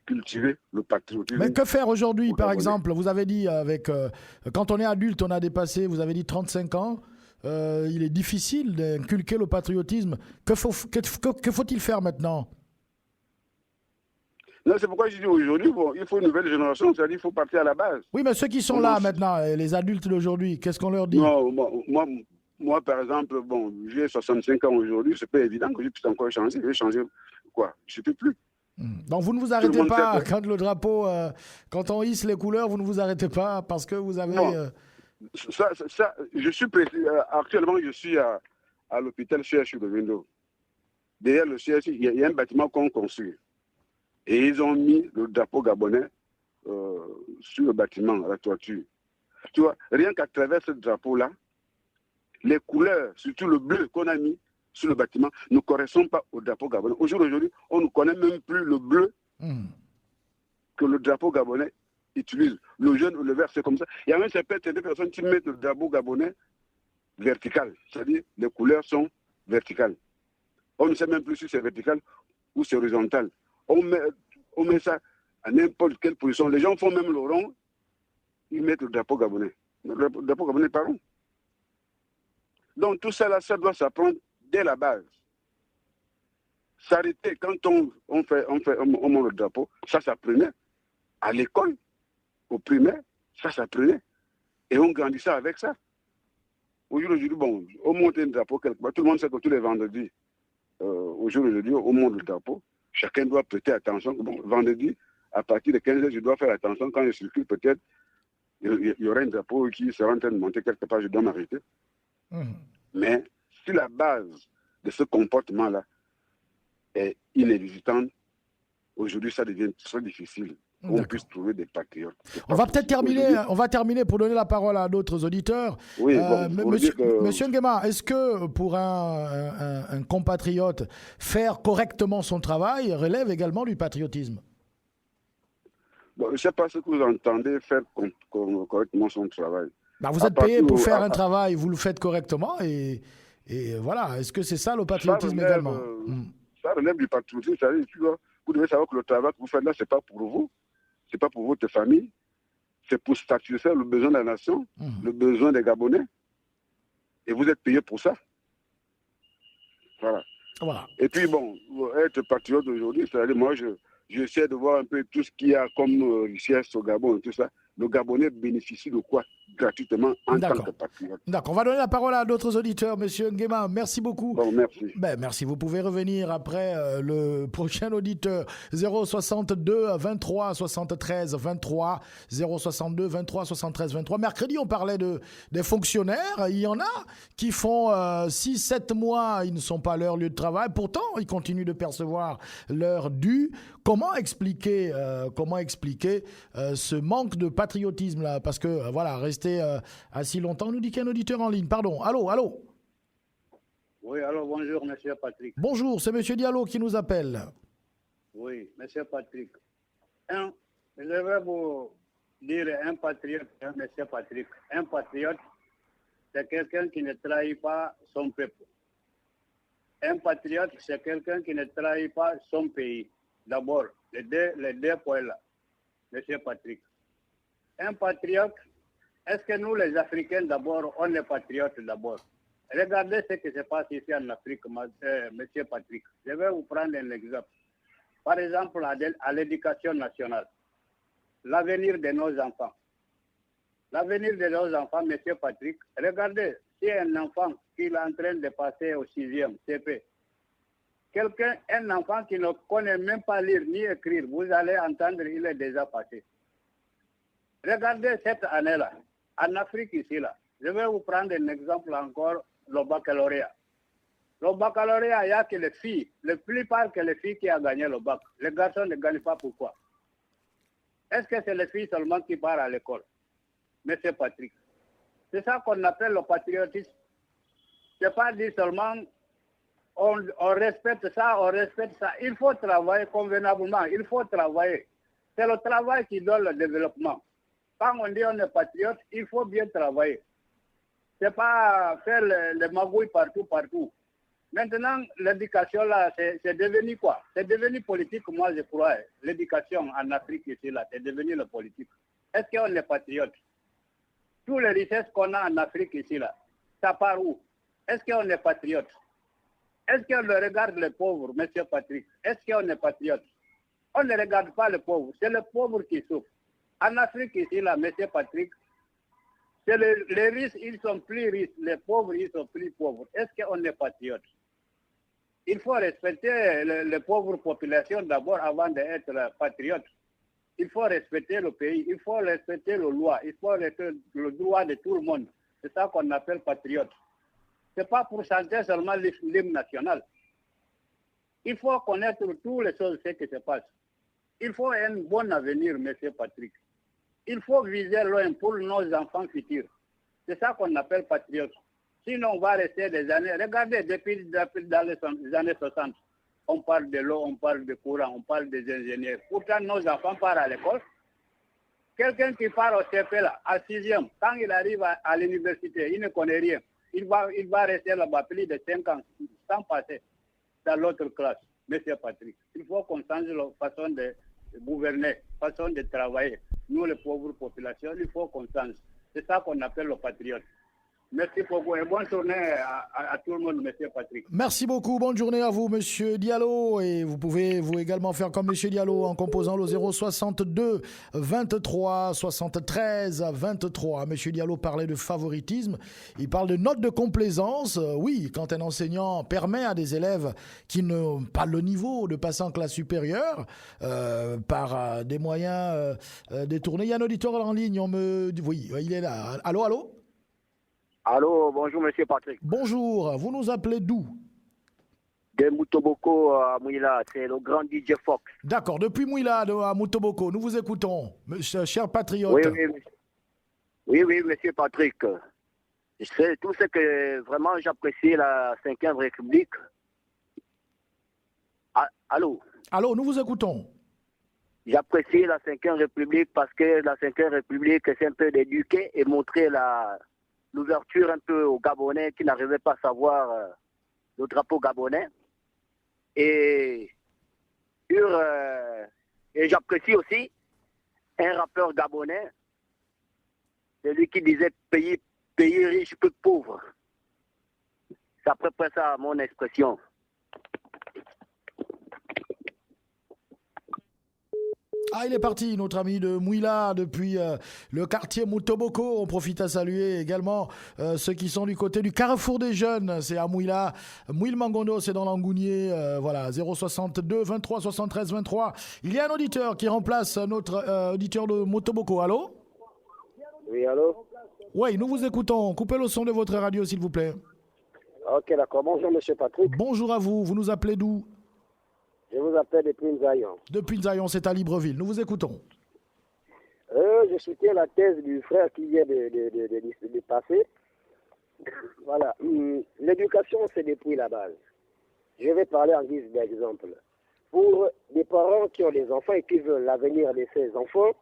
cultiver le patriotisme. Mais que faire aujourd'hui, par exemple? Vous avez dit, quand on est adulte, on a dépassé, vous avez dit 35 ans, il est difficile d'inculquer le patriotisme. Que faut-il faire maintenant? Non, c'est pourquoi je dis aujourd'hui, il faut une nouvelle génération, c'est-à-dire qu'il faut partir à la base. Oui, mais ceux qui sont là maintenant, les adultes d'aujourd'hui, qu'est-ce qu'on leur dit? Non, moi, par exemple, j'ai 65 ans aujourd'hui, c'est pas évident que je puisse encore changer. Je vais changer quoi? Je ne peux plus. Donc vous ne vous arrêtez pas quand le drapeau, quand on hisse les couleurs, vous ne vous arrêtez pas parce que vous avez... Non, ça, je suis actuellement, je suis à l'hôpital CHU de Wendo. Derrière le CHU, il y a un bâtiment qu'on construit. Et ils ont mis le drapeau gabonais sur le bâtiment, à la toiture. Tu vois, rien qu'à travers ce drapeau-là, les couleurs, surtout le bleu qu'on a mis sur le bâtiment, ne correspondent pas au drapeau gabonais. Aujourd'hui, on ne connaît même plus le bleu que le drapeau gabonais utilise. Le jaune ou le vert, c'est comme ça. Il y a même certaines personnes qui mettent le drapeau gabonais vertical, c'est-à-dire les couleurs sont verticales. On ne sait même plus si c'est vertical ou c'est horizontal. On met ça à n'importe quelle position. Les gens font même le rond, ils mettent le drapeau gabonais. Le drapeau gabonais par rond. Donc tout ça, là, ça doit s'apprendre dès la base. S'arrêter quand on monte le drapeau, ça s'apprenait à l'école, au primaire, ça s'apprenait. Et on grandissait avec ça. Aujourd'hui, bon, on monte un drapeau quelque part. Tout le monde sait que tous les vendredis, aujourd'hui, on monte le drapeau. Chacun doit prêter attention. Bon, vendredi, à partir de 15h, je dois faire attention. Quand je circule, peut-être, il y aura un drapeau qui sera en train de monter quelque part, je dois m'arrêter. Mais si la base de ce comportement-là est inexistante, aujourd'hui, ça devient très difficile. On puisse trouver des patriotes. On va peut-être terminer pour donner la parole à d'autres auditeurs. Oui, Monsieur Nguema, est-ce que pour un compatriote, faire correctement son travail relève également du patriotisme? Bon, je ne sais pas ce que vous entendez faire correctement son travail. Vous êtes payé pour faire un travail, vous le faites correctement et voilà. Est-ce que c'est ça le patriotisme également? Ça relève du patriotisme. Vous devez savoir que le travail que vous faites là, ce n'est pas pour vous. Ce n'est pas pour votre famille, c'est pour satisfaire le besoin de la nation, le besoin des Gabonais. Et vous êtes payé pour ça. Voilà. Et puis bon, être patriote aujourd'hui, c'est-à-dire moi, j'essaie de voir un peu tout ce qu'il y a comme richesse au Gabon et tout ça. Le Gabonais bénéficie de quoi gratuitement en tant que patriote. D'accord, on va donner la parole à d'autres auditeurs. Monsieur Nguema, merci beaucoup. Bon, merci. Merci, vous pouvez revenir après le prochain auditeur. 062 23 73 23, 062 23 73 23. Mercredi, on parlait des fonctionnaires. Il y en a qui font 6-7 mois, ils ne sont pas à leur lieu de travail. Pourtant, ils continuent de percevoir leur dû. Comment expliquer ce manque de patriotisme là? Parce que voilà, rester assis longtemps, nous dit qu'il y a un auditeur en ligne. Pardon. Allô? Oui, alors bonjour, monsieur Patrick. Bonjour, c'est monsieur Diallo qui nous appelle. Oui, monsieur Patrick. Je vais vous dire un patriote, monsieur Patrick. Un patriote, c'est quelqu'un qui ne trahit pas son peuple. Un patriote, c'est quelqu'un qui ne trahit pas son pays. D'abord, les deux points là, monsieur Patrick. Un patriote, est-ce que nous, les Africains, d'abord, on est patriotes d'abord? Regardez ce qui se passe ici en Afrique, monsieur Patrick. Je vais vous prendre un exemple. Par exemple, à l'éducation nationale, l'avenir de nos enfants. L'avenir de nos enfants, monsieur Patrick, regardez, si un enfant qui est en train de passer au 6e CP, un enfant qui ne connaît même pas lire ni écrire, vous allez entendre, il est déjà passé. Regardez cette année-là, en Afrique ici, là, je vais vous prendre un exemple encore, le baccalauréat. Le baccalauréat, il n'y a que les filles, la plupart que les filles qui ont gagné le bac. Les garçons ne gagnent pas, pourquoi? Est-ce que c'est les filles seulement qui partent à l'école? Monsieur Patrick, c'est ça qu'on appelle le patriotisme. Ce n'est pas dire seulement on respecte ça, on respecte ça. Il faut travailler convenablement, il faut travailler. C'est le travail qui donne le développement. Quand on dit on est patriote, il faut bien travailler. Ce n'est pas faire les magouilles partout. Maintenant, l'éducation là, c'est devenu quoi? C'est devenu politique, moi je crois. L'éducation en Afrique ici là, c'est devenu le politique. Est-ce qu'on est patriote? Toutes les richesses qu'on a en Afrique ici là, ça part où? Est-ce qu'on est patriote? Est-ce qu'on regarde les pauvres, monsieur Patrick? Est-ce qu'on est patriote? On ne regarde pas les pauvres, c'est les pauvres qui souffrent. En Afrique ici, là, monsieur Patrick, c'est les riches, ils sont plus riches, les pauvres, ils sont plus pauvres. Est-ce qu'on est patriote? Il faut respecter les pauvres populations d'abord avant d'être patriote. Il faut respecter le pays, il faut respecter les lois, il faut respecter le droit de tout le monde. C'est ça qu'on appelle patriote. Ce n'est pas pour chanter seulement l'hymne national. Il faut connaître toutes les choses qui se passent. Il faut un bon avenir, M. Patrick. Il faut viser loin pour nos enfants futurs. C'est ça qu'on appelle patriote. Sinon, on va rester des années. Regardez, depuis dans les années 60, on parle de l'eau, on parle de courant, on parle des ingénieurs. Pourtant, nos enfants partent à l'école. Quelqu'un qui part au CP là, à 6e, quand il arrive à l'université, il ne connaît rien. Il va rester là-bas plus de 5 ans sans passer dans l'autre classe. Monsieur Patrick, il faut qu'on change la façon de gouverner, façon de travailler. Nous, les pauvres populations, il faut qu'on change. C'est ça qu'on appelle le patriote. Merci beaucoup et bonne journée à tout le monde, monsieur Patrick. Merci beaucoup, bonne journée à vous, monsieur Diallo. Et vous pouvez vous également faire comme monsieur Diallo en composant le 062 23 73 23. Monsieur Diallo parlait de favoritisme, il parle de note de complaisance. Oui, quand un enseignant permet à des élèves qui n'ont pas le niveau de passer en classe supérieure par des moyens détournés. Il y a un auditeur en ligne, oui, il est là. Allô? Allô, bonjour Monsieur Patrick. Bonjour, vous nous appelez d'où? De Moutoboko à Mouila, c'est le grand DJ Fox. D'accord, depuis Mouila à Moutoboko, nous vous écoutons, cher patriote. Oui, Monsieur Patrick. C'est tout ce que vraiment j'apprécie la 5e République. Allô? Allô, nous vous écoutons. J'apprécie la 5e République parce que la 5e République, c'est un peu d'éduquer et montrer l'ouverture un peu aux Gabonais qui n'arrivaient pas à savoir le drapeau gabonais. Et j'apprécie aussi un rappeur gabonais, celui qui disait pays riche, peu pauvre. C'est à peu près ça mon expression. Ah, il est parti, notre ami de Mouila, depuis le quartier Moutoboko. On profite à saluer également ceux qui sont du côté du Carrefour des Jeunes. C'est à Mouila. Mouil Mangono, c'est dans l'Angounier. Voilà, 062 23 73 23. Il y a un auditeur qui remplace notre auditeur de Moutoboko. Allô? Oui, allô? Oui, nous vous écoutons. Coupez le son de votre radio, s'il vous plaît. Ok, d'accord. Bonjour, monsieur Patrick. Bonjour à vous. Vous nous appelez d'où? Je vous appelle depuis Nzayon. Depuis Nzayon, c'est à Libreville. Nous vous écoutons. Je soutiens la thèse du frère qui vient de passer. Voilà. L'éducation, c'est depuis la base. Je vais parler en guise d'exemple. Pour des parents qui ont des enfants et qui veulent l'avenir de ces enfants,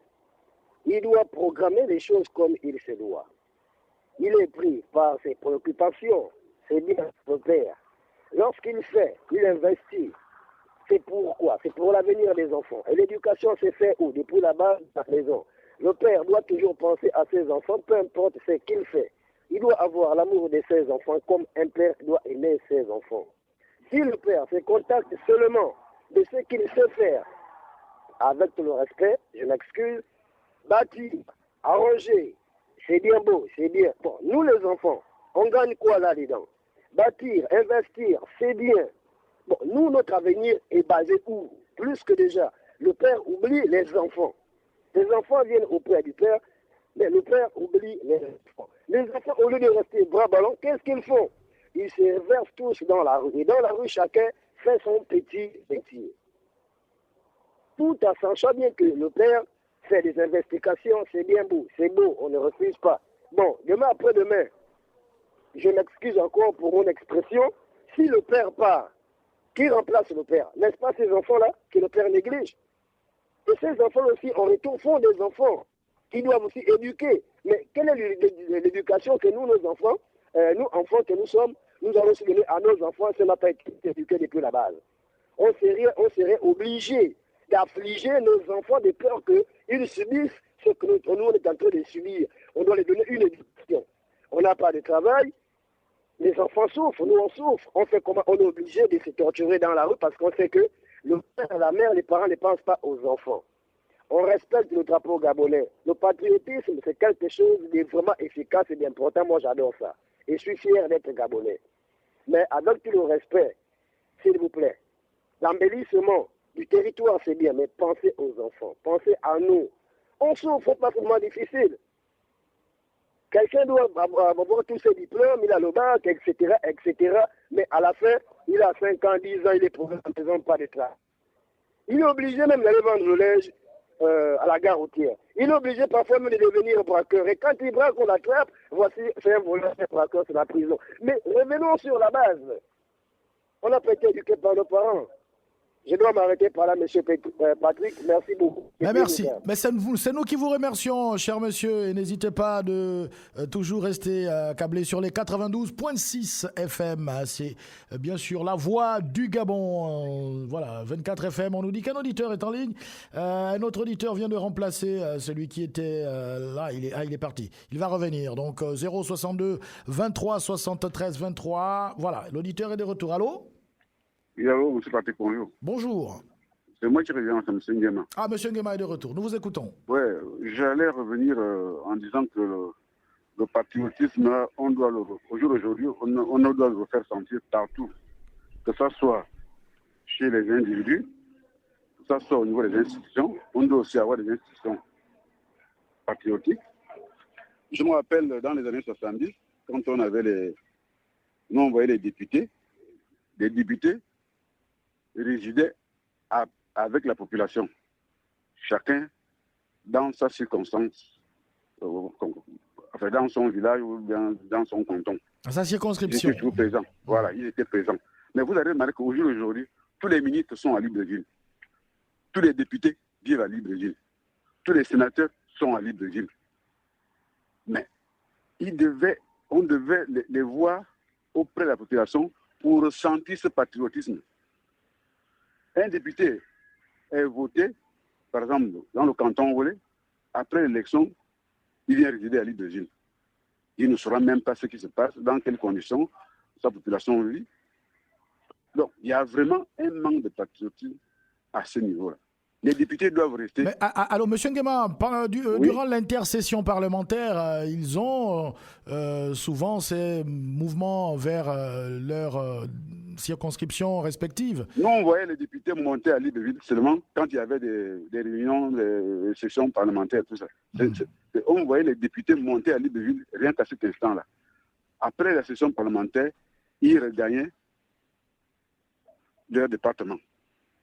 il doit programmer les choses comme il se doit. Il est pris par ses préoccupations. C'est bien le père. Lorsqu'il fait, il investit. C'est pourquoi? C'est pour l'avenir des enfants. Et l'éducation s'est faite où? Depuis la base de la maison. Le père doit toujours penser à ses enfants, peu importe ce qu'il fait. Il doit avoir l'amour de ses enfants comme un père doit aimer ses enfants. Si le père se contacte seulement de ce qu'il sait faire, avec tout le respect, je m'excuse, bâtir, arranger, c'est bien beau, c'est bien. Bon, nous les enfants, on gagne quoi là-dedans? Bâtir, investir, c'est bien. Bon, nous, notre avenir est basé où? Plus que déjà, le père oublie les enfants. Les enfants viennent auprès du père, mais le père oublie les enfants. Les enfants, au lieu de rester bras ballants, qu'est-ce qu'ils font? Ils se versent tous dans la rue. Et dans la rue, chacun fait son petit métier. Tout en sachant bien que le père fait des investigations, c'est bien beau, c'est beau, on ne refuse pas. Bon, demain après-demain, je m'excuse encore pour mon expression, si le père part, qui remplace le père? N'est-ce pas ces enfants-là que le père néglige? Et ces enfants aussi, en retour, font des enfants qui doivent aussi éduquer. Mais quelle est l'éducation que nous, nos enfants, nous, enfants que nous sommes, nous allons se donner à nos enfants, ça n'a pas été éduqué depuis la base. On serait obligé d'affliger nos enfants de peur qu'ils subissent ce que nous, on est en train de subir. On doit les donner une éducation. On n'a pas de travail. Les enfants souffrent, nous on souffre. On fait comment? On est obligé de se torturer dans la rue parce qu'on sait que le père, la mère, les parents ne pensent pas aux enfants. On respecte le drapeau gabonais. Le patriotisme, c'est quelque chose de vraiment efficace et d'important. Moi, j'adore ça. Et je suis fier d'être gabonais. Mais avec tout le respect, s'il vous plaît. L'embellissement du territoire, c'est bien, mais pensez aux enfants, pensez à nous. On souffre, pas forcément difficile. Quelqu'un doit avoir tous ses diplômes, il a le bac, etc., etc. Mais à la fin, il a 5 ans, 10 ans, il est professeur, pas de travail. Il est obligé même d'aller vendre le linge à la gare routière. Il est obligé parfois même de devenir braqueur. Et quand il braque, on l'attrape, voici, c'est un voleur, c'est un braqueur, c'est la prison. Mais revenons sur la base. On n'a pas été éduqué par nos parents. Je dois m'arrêter par là, monsieur Patrick. Merci beaucoup. Mais merci. Mais c'est nous qui vous remercions, cher monsieur. Et n'hésitez pas de toujours rester câblé sur les 92.6 FM. C'est bien sûr la voix du Gabon. Voilà, 24 FM. On nous dit qu'un auditeur est en ligne. Un autre auditeur vient de remplacer celui qui était là. Il est parti. Il va revenir. Donc 062 23 73 23. Voilà, l'auditeur est de retour. Allô? Oui, allô, M. Patrick, bonjour. Bonjour. C'est moi qui reviens, c'est M. Nguema. Ah, M. Nguema est de retour. Nous vous écoutons. Oui, j'allais revenir en disant que le patriotisme, on doit aujourd'hui, on doit le faire sentir partout. Que ce soit chez les individus, que ce soit au niveau des institutions, on doit aussi avoir des institutions patriotiques. Je me rappelle dans les années 70, quand on avait nous on voyait les députés résidaient avec la population, chacun dans sa circonstance, enfin dans son village ou dans son canton. Sa circonscription. Ils étaient toujours présents. Voilà, ils étaient présents. Mais vous avez remarqué qu'aujourd'hui, tous les ministres sont à Libreville. Tous les députés vivent à Libreville. Tous les sénateurs sont à Libreville. Mais on devait les voir auprès de la population pour ressentir ce patriotisme. Un député est voté, par exemple, dans le canton Wolé, après l'élection, il vient résider à Libreville. Il ne saura même pas ce qui se passe, dans quelles conditions sa population vit. Donc, il y a vraiment un manque de patriotisme à ce niveau-là. Les députés doivent rester. Mais, alors, M. Nguema, durant l'intercession parlementaire, ils ont souvent ces mouvements vers leur circonscription respective. Nous, on voyait les députés monter à Libreville seulement quand il y avait des réunions, des sessions parlementaires, tout ça. On voyait les députés monter à Libreville rien qu'à cet instant-là. Après la session parlementaire, ils regagnaient leur département.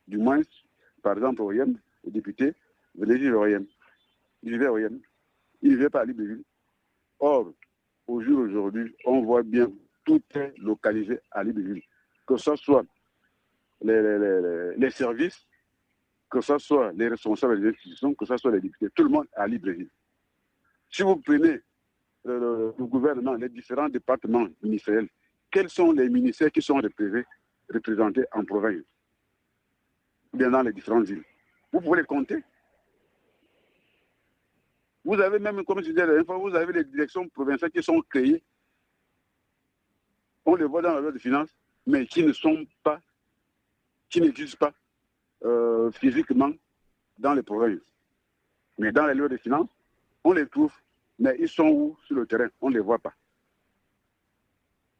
Du moins, par exemple, au Yem, les députés venaient vivre au Yem. Ils vivaient au Yem. Ils ne vivaient pas à Libreville. Or, au jour d'aujourd'hui, on voit bien tout est localisé à Libreville. Que ce soit les services, que ce soit les responsables des institutions, que ce soit les députés, tout le monde est à Libreville. Si vous prenez le gouvernement, les différents départements ministériels, quels sont les ministères qui sont représentés en province, bien dans les différentes villes? Vous pouvez les compter. Vous avez même, comme je disais la dernière fois, vous avez les directions provinciales qui sont créées. On les voit dans la loi de finances, mais qui n'existent pas physiquement dans les provinces. Mais dans les lois de finances, on les trouve, mais ils sont où sur le terrain? On ne les voit pas.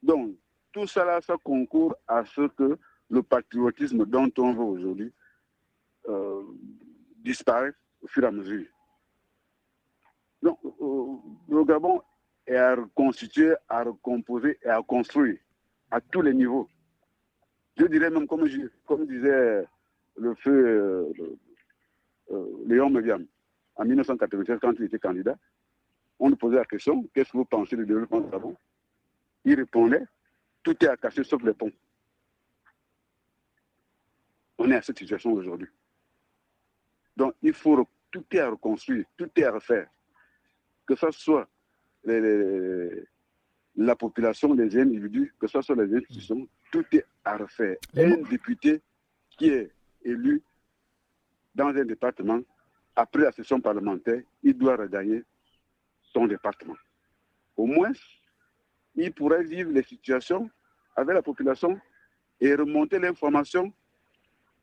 Donc, tout ça là, ça concourt à ce que le patriotisme dont on veut aujourd'hui disparaît au fur et à mesure. Donc, le Gabon est à reconstituer, à recomposer et à construire à tous les niveaux. Je dirais même, comme disait le feu Léon Médiam en 1996, quand il était candidat, on lui posait la question, qu'est-ce que vous pensez du développement du Gabon? Il répondait, tout est à casser sauf les ponts. On est à cette situation aujourd'hui. Donc, tout est à reconstruire, tout est à refaire. Que ce soit la population, les individus, que ce soit les institutions, tout est à refaire. Un député qui est élu dans un département, après la session parlementaire, il doit regagner son département. Au moins, il pourrait vivre les situations avec la population et remonter l'information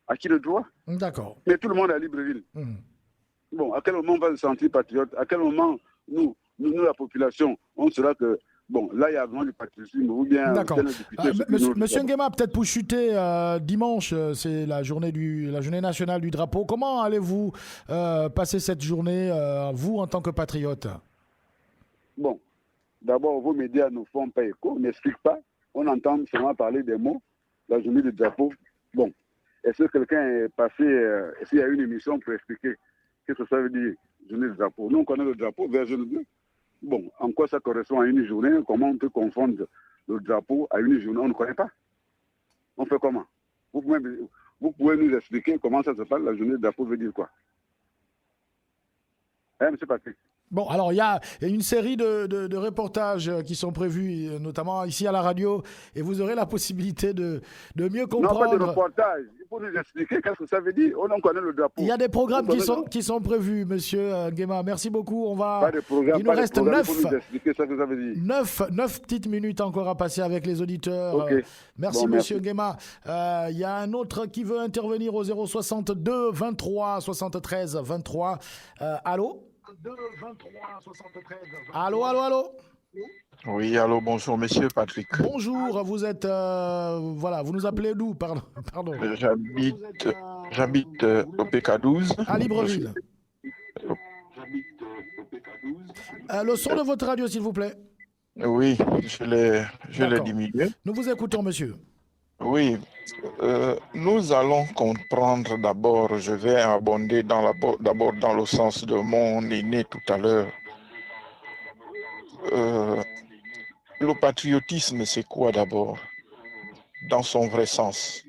à qui le droit. D'accord. Mais tout le monde est à Libreville. Bon, à quel moment on va se sentir patriote? À quel moment, nous, la population, on sera que Bon, là, il y a vraiment du patriotisme ou bien... D'accord. Monsieur Nguema, peut-être pour chuter, dimanche, c'est la journée nationale du drapeau. Comment allez-vous passer cette journée, vous, en tant que patriote? Bon, d'abord, vos médias ne font pas écho, n'expliquent pas. On entend seulement parler des mots, la journée du drapeau. Bon, est-ce que quelqu'un est passé, est-ce qu'il y a une émission pour expliquer qu'est-ce que ça veut dire, journée du drapeau? Nous, on connaît le drapeau, vert, jaune, bleu. Bon, en quoi ça correspond à une journée? Comment on peut confondre le drapeau à une journée? On ne connaît pas. On fait comment? Vous pouvez nous expliquer comment ça se passe, la journée du drapeau veut dire quoi? Hein, M. Patrick? Bon, alors il y a une série de reportages qui sont prévus, notamment ici à la radio, et vous aurez la possibilité de mieux comprendre. Non, pas de reportage. Il faut nous expliquer qu'est-ce que ça veut dire. On connaît le drapeau. Il y a des programmes qui sont prévus, monsieur Nguema. Merci beaucoup. Pas de programme, il nous reste 9 petites minutes encore à passer avec les auditeurs. Okay. Merci, monsieur Nguema. Il y a un autre qui veut intervenir au 062 23 73 23. Allô? Allô. Oui, allô, bonjour, monsieur Patrick. Bonjour, vous êtes... vous nous appelez d'où? Pardon. J'habite au PK12. À Libreville. Le son de votre radio, s'il vous plaît. Oui, je l'ai diminué. Nous vous écoutons, monsieur. Oui, nous allons comprendre d'abord, je vais abonder d'abord dans le sens de mon aîné tout à l'heure. Le patriotisme, c'est quoi d'abord, dans son vrai sens?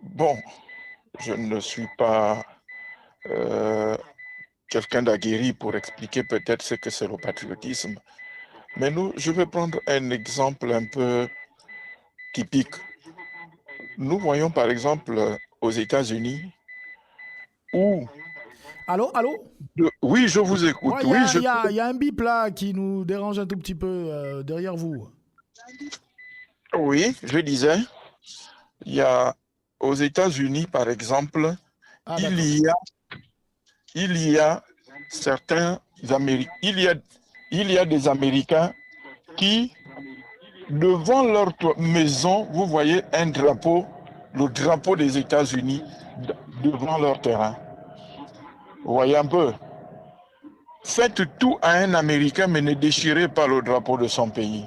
Bon, je ne suis pas quelqu'un d'aguerri pour expliquer peut-être ce que c'est le patriotisme, mais je vais prendre un exemple un peu typique. Nous voyons par exemple aux États-Unis où... Allô? Oui, je vous écoute. Il y a un bip là qui nous dérange un tout petit peu derrière vous. Oui, je disais, il y a aux États-Unis par exemple, il y a certains Américains, il y a des Américains qui, devant leur maison, vous voyez un drapeau, le drapeau des États-Unis devant leur terrain. Vous voyez un peu. Faites tout à un Américain, mais ne déchirez pas le drapeau de son pays.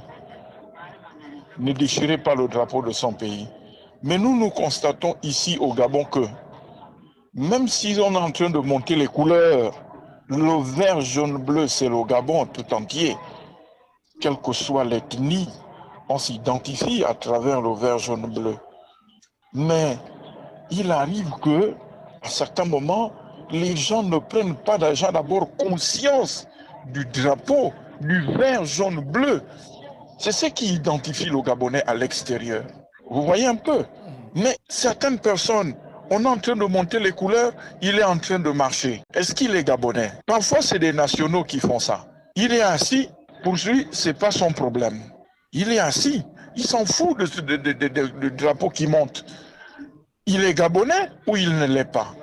Ne déchirez pas le drapeau de son pays. Mais nous constatons ici au Gabon que, même si on est en train de monter les couleurs, le vert, jaune, bleu, c'est le Gabon tout entier. Quelle que soit l'ethnie, on s'identifie à travers le vert, jaune, bleu. Mais il arrive que, à certains moments, les gens ne prennent pas d'abord conscience du drapeau, du vert, jaune, bleu. C'est ce qui identifie le Gabonais à l'extérieur. Vous voyez un peu? Mais certaines personnes, on est en train de monter les couleurs, il est en train de marcher. Est-ce qu'il est Gabonais? Parfois, c'est des nationaux qui font ça. Il est assis, pour lui, ce n'est pas son problème. Il est assis, il s'en fout du drapeau qui monte. Il est Gabonais ou il ne l'est pas?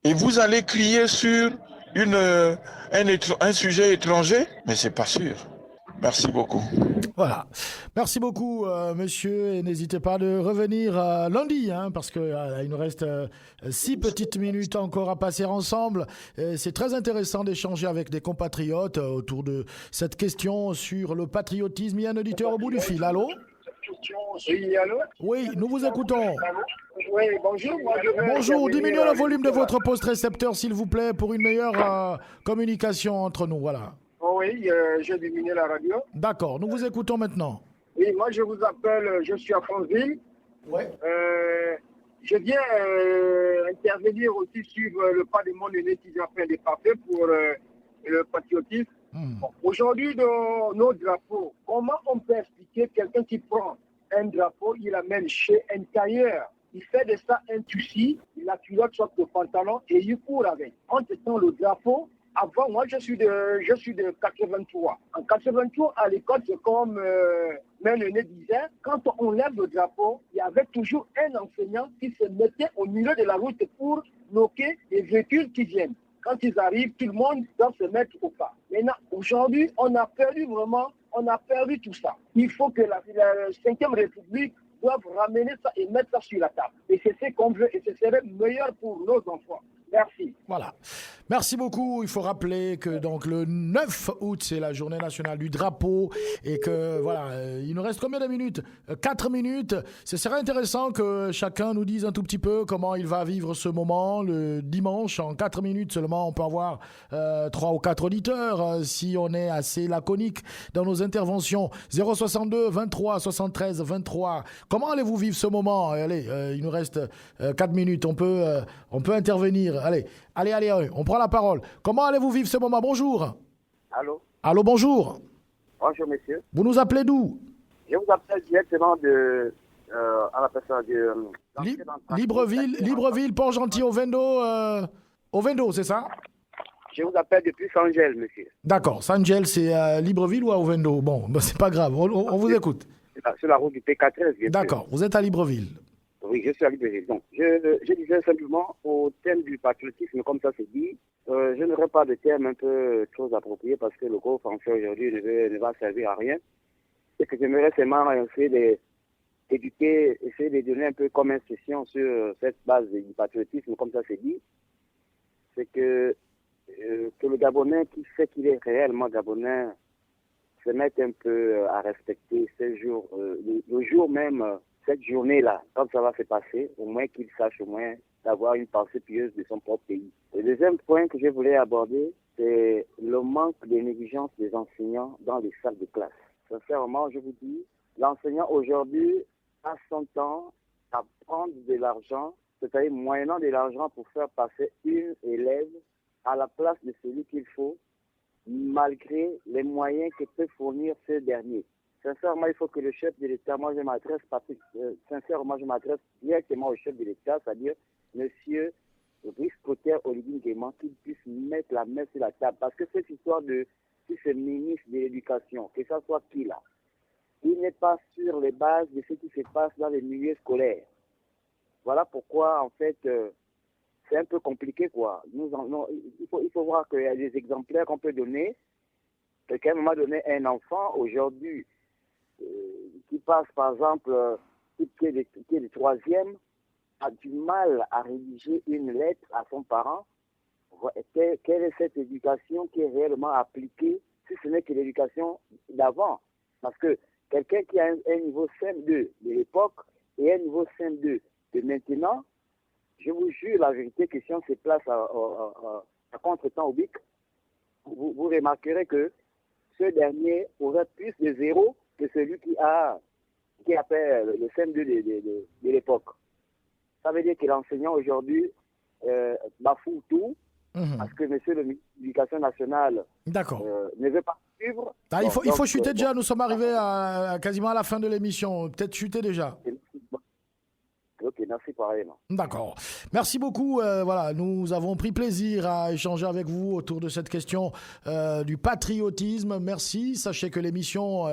Et vous allez crier sur un sujet étranger, mais ce n'est pas sûr. Merci beaucoup. Voilà. Merci beaucoup, monsieur. Et n'hésitez pas de revenir lundi, parce qu'il nous reste 6 petites minutes encore à passer ensemble. C'est très intéressant d'échanger avec des compatriotes autour de cette question sur le patriotisme. Il y a un auditeur au bout du fil. Allô? Oui, allô? Oui, nous vous écoutons. Oui, bonjour. Bonjour, diminuez le volume de votre poste récepteur, s'il vous plaît, pour une meilleure communication entre nous. Voilà. Oui, j'ai diminué la radio. D'accord, nous vous écoutons maintenant. Oui, moi je vous appelle, je suis à Franceville. Oui. Je viens intervenir aussi sur le pas de mon aîné qui a fait des papiers pour le patriotisme. Bon, aujourd'hui, dans nos drapeaux, comment on peut expliquer quelqu'un qui prend un drapeau, il l'amène chez un tailleur, il fait de ça un tissu, la culotte sorte le pantalon et il court avec. En tenant le drapeau, avant, moi, je suis de 83. En 83, à l'école, c'est comme mon aîné disait, quand on lève le drapeau, il y avait toujours un enseignant qui se mettait au milieu de la route pour bloquer les véhicules qui viennent. quand ils arrivent, tout le monde doit se mettre au pas. Maintenant, aujourd'hui, on a perdu tout ça. Il faut que la 5e République doive ramener ça et mettre ça sur la table. Et c'est ce qu'on veut et ce serait meilleur pour nos enfants. Merci. Voilà. Merci beaucoup. Il faut rappeler que donc le 9 août, c'est la journée nationale du drapeau et que voilà, il nous reste combien de minutes ? 4 minutes. Ce serait intéressant que chacun nous dise un tout petit peu comment il va vivre ce moment le dimanche. En 4 minutes seulement, on peut avoir 3 ou 4 auditeurs si on est assez laconique dans nos interventions. 062 23 73 23. Comment allez-vous vivre ce moment ? Allez, il nous reste 4 minutes. On peut intervenir. Allez, on prend la parole. Comment allez-vous vivre ce moment ? Bonjour. Allô ? Allô, bonjour. Bonjour, monsieur. Vous nous appelez d'où ? Je vous appelle directement à la personne de... Libreville, Port-Gentil, Ovendo, c'est ça ? Je vous appelle depuis Saint-Gel, monsieur. D'accord. Saint-Gel, c'est à Libreville ou à Ovendo ? Bon, c'est pas grave, on vous écoute. Sur la route du P413. D'accord, vous êtes à Libreville. Oui, je suis à Libreville. Donc, je disais simplement au thème du patriotisme, comme ça c'est dit, je n'aurai pas de thème un peu trop approprié parce que le cours français aujourd'hui ne va servir à rien. Et que j'aimerais seulement essayer d'éduquer, essayer de donner un peu comme instruction sur cette base du patriotisme, comme ça c'est dit. C'est que le Gabonais qui sait qu'il est réellement Gabonais se mette un peu à respecter ce jour, le jour même. Cette journée-là, quand ça va se passer, au moins qu'il sache au moins d'avoir une pensée pieuse de son propre pays. Le deuxième point que je voulais aborder, c'est le manque de négligence des enseignants dans les salles de classe. Sincèrement, je vous dis, l'enseignant aujourd'hui a son temps à prendre de l'argent, c'est-à-dire moyennant de l'argent pour faire passer une élève à la place de celui qu'il faut, malgré les moyens que peut fournir ce dernier. Sincèrement, il faut que le chef de l'État, je m'adresse directement au chef de l'État, c'est-à-dire Monsieur Brice Clotaire Oligui Nguema, qu'il puisse mettre la main sur la table. Parce que cette histoire de ce ministre de l'Éducation, que ça soit qui là, il n'est pas sur les bases de ce qui se passe dans les milieux scolaires. Voilà pourquoi, en fait, c'est un peu compliqué, quoi. Il faut voir qu'il y a des exemplaires qu'on peut donner. Qu'à un moment donné, un enfant, aujourd'hui, qui passe, par exemple, qui est le 3e, a du mal à rédiger une lettre à son parent. Quelle est cette éducation qui est réellement appliquée, si ce n'est que l'éducation d'avant? Parce que quelqu'un qui a un niveau CM2 de l'époque et un niveau CM2 de maintenant, je vous jure la vérité que si on se place à contre-temps au BIC, vous remarquerez que ce dernier aurait plus de zéro que celui qui a fait le CM2 de l'époque. Ça veut dire que l'enseignant aujourd'hui bafoue tout, parce que monsieur le ministre de l'Éducation nationale ne veut pas suivre. Il faut chuter déjà, nous sommes arrivés quasiment à la fin de l'émission, peut-être chuter déjà. Ok, merci pareillement. D'accord. Merci beaucoup. Voilà, nous avons pris plaisir à échanger avec vous autour de cette question du patriotisme. Merci. Sachez que l'émission,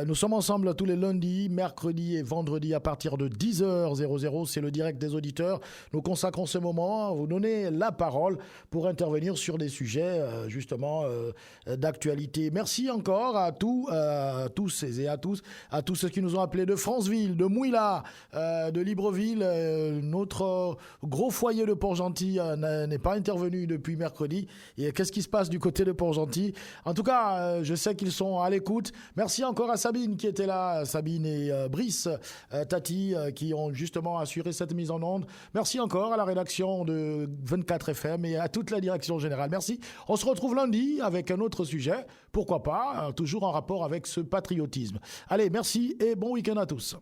nous sommes ensemble tous les lundis, mercredis et vendredis à partir de 10h00. C'est le direct des auditeurs. Nous consacrons ce moment à vous donner la parole pour intervenir sur des sujets justement d'actualité. Merci encore à tous et à tous ceux qui nous ont appelés de Franceville, de Mouila, de Libreville. Notre gros foyer de Port-Gentil n'est pas intervenu depuis mercredi. Et qu'est-ce qui se passe du côté de Port-Gentil? En tout cas, je sais qu'ils sont à l'écoute. Merci encore à Sabine qui était là, Sabine et Brice, Tati, qui ont justement assuré cette mise en onde. Merci encore à la rédaction de 24 FM et à toute la direction générale. Merci. On se retrouve lundi avec un autre sujet. Pourquoi pas, toujours en rapport avec ce patriotisme. Allez, merci et bon week-end à tous.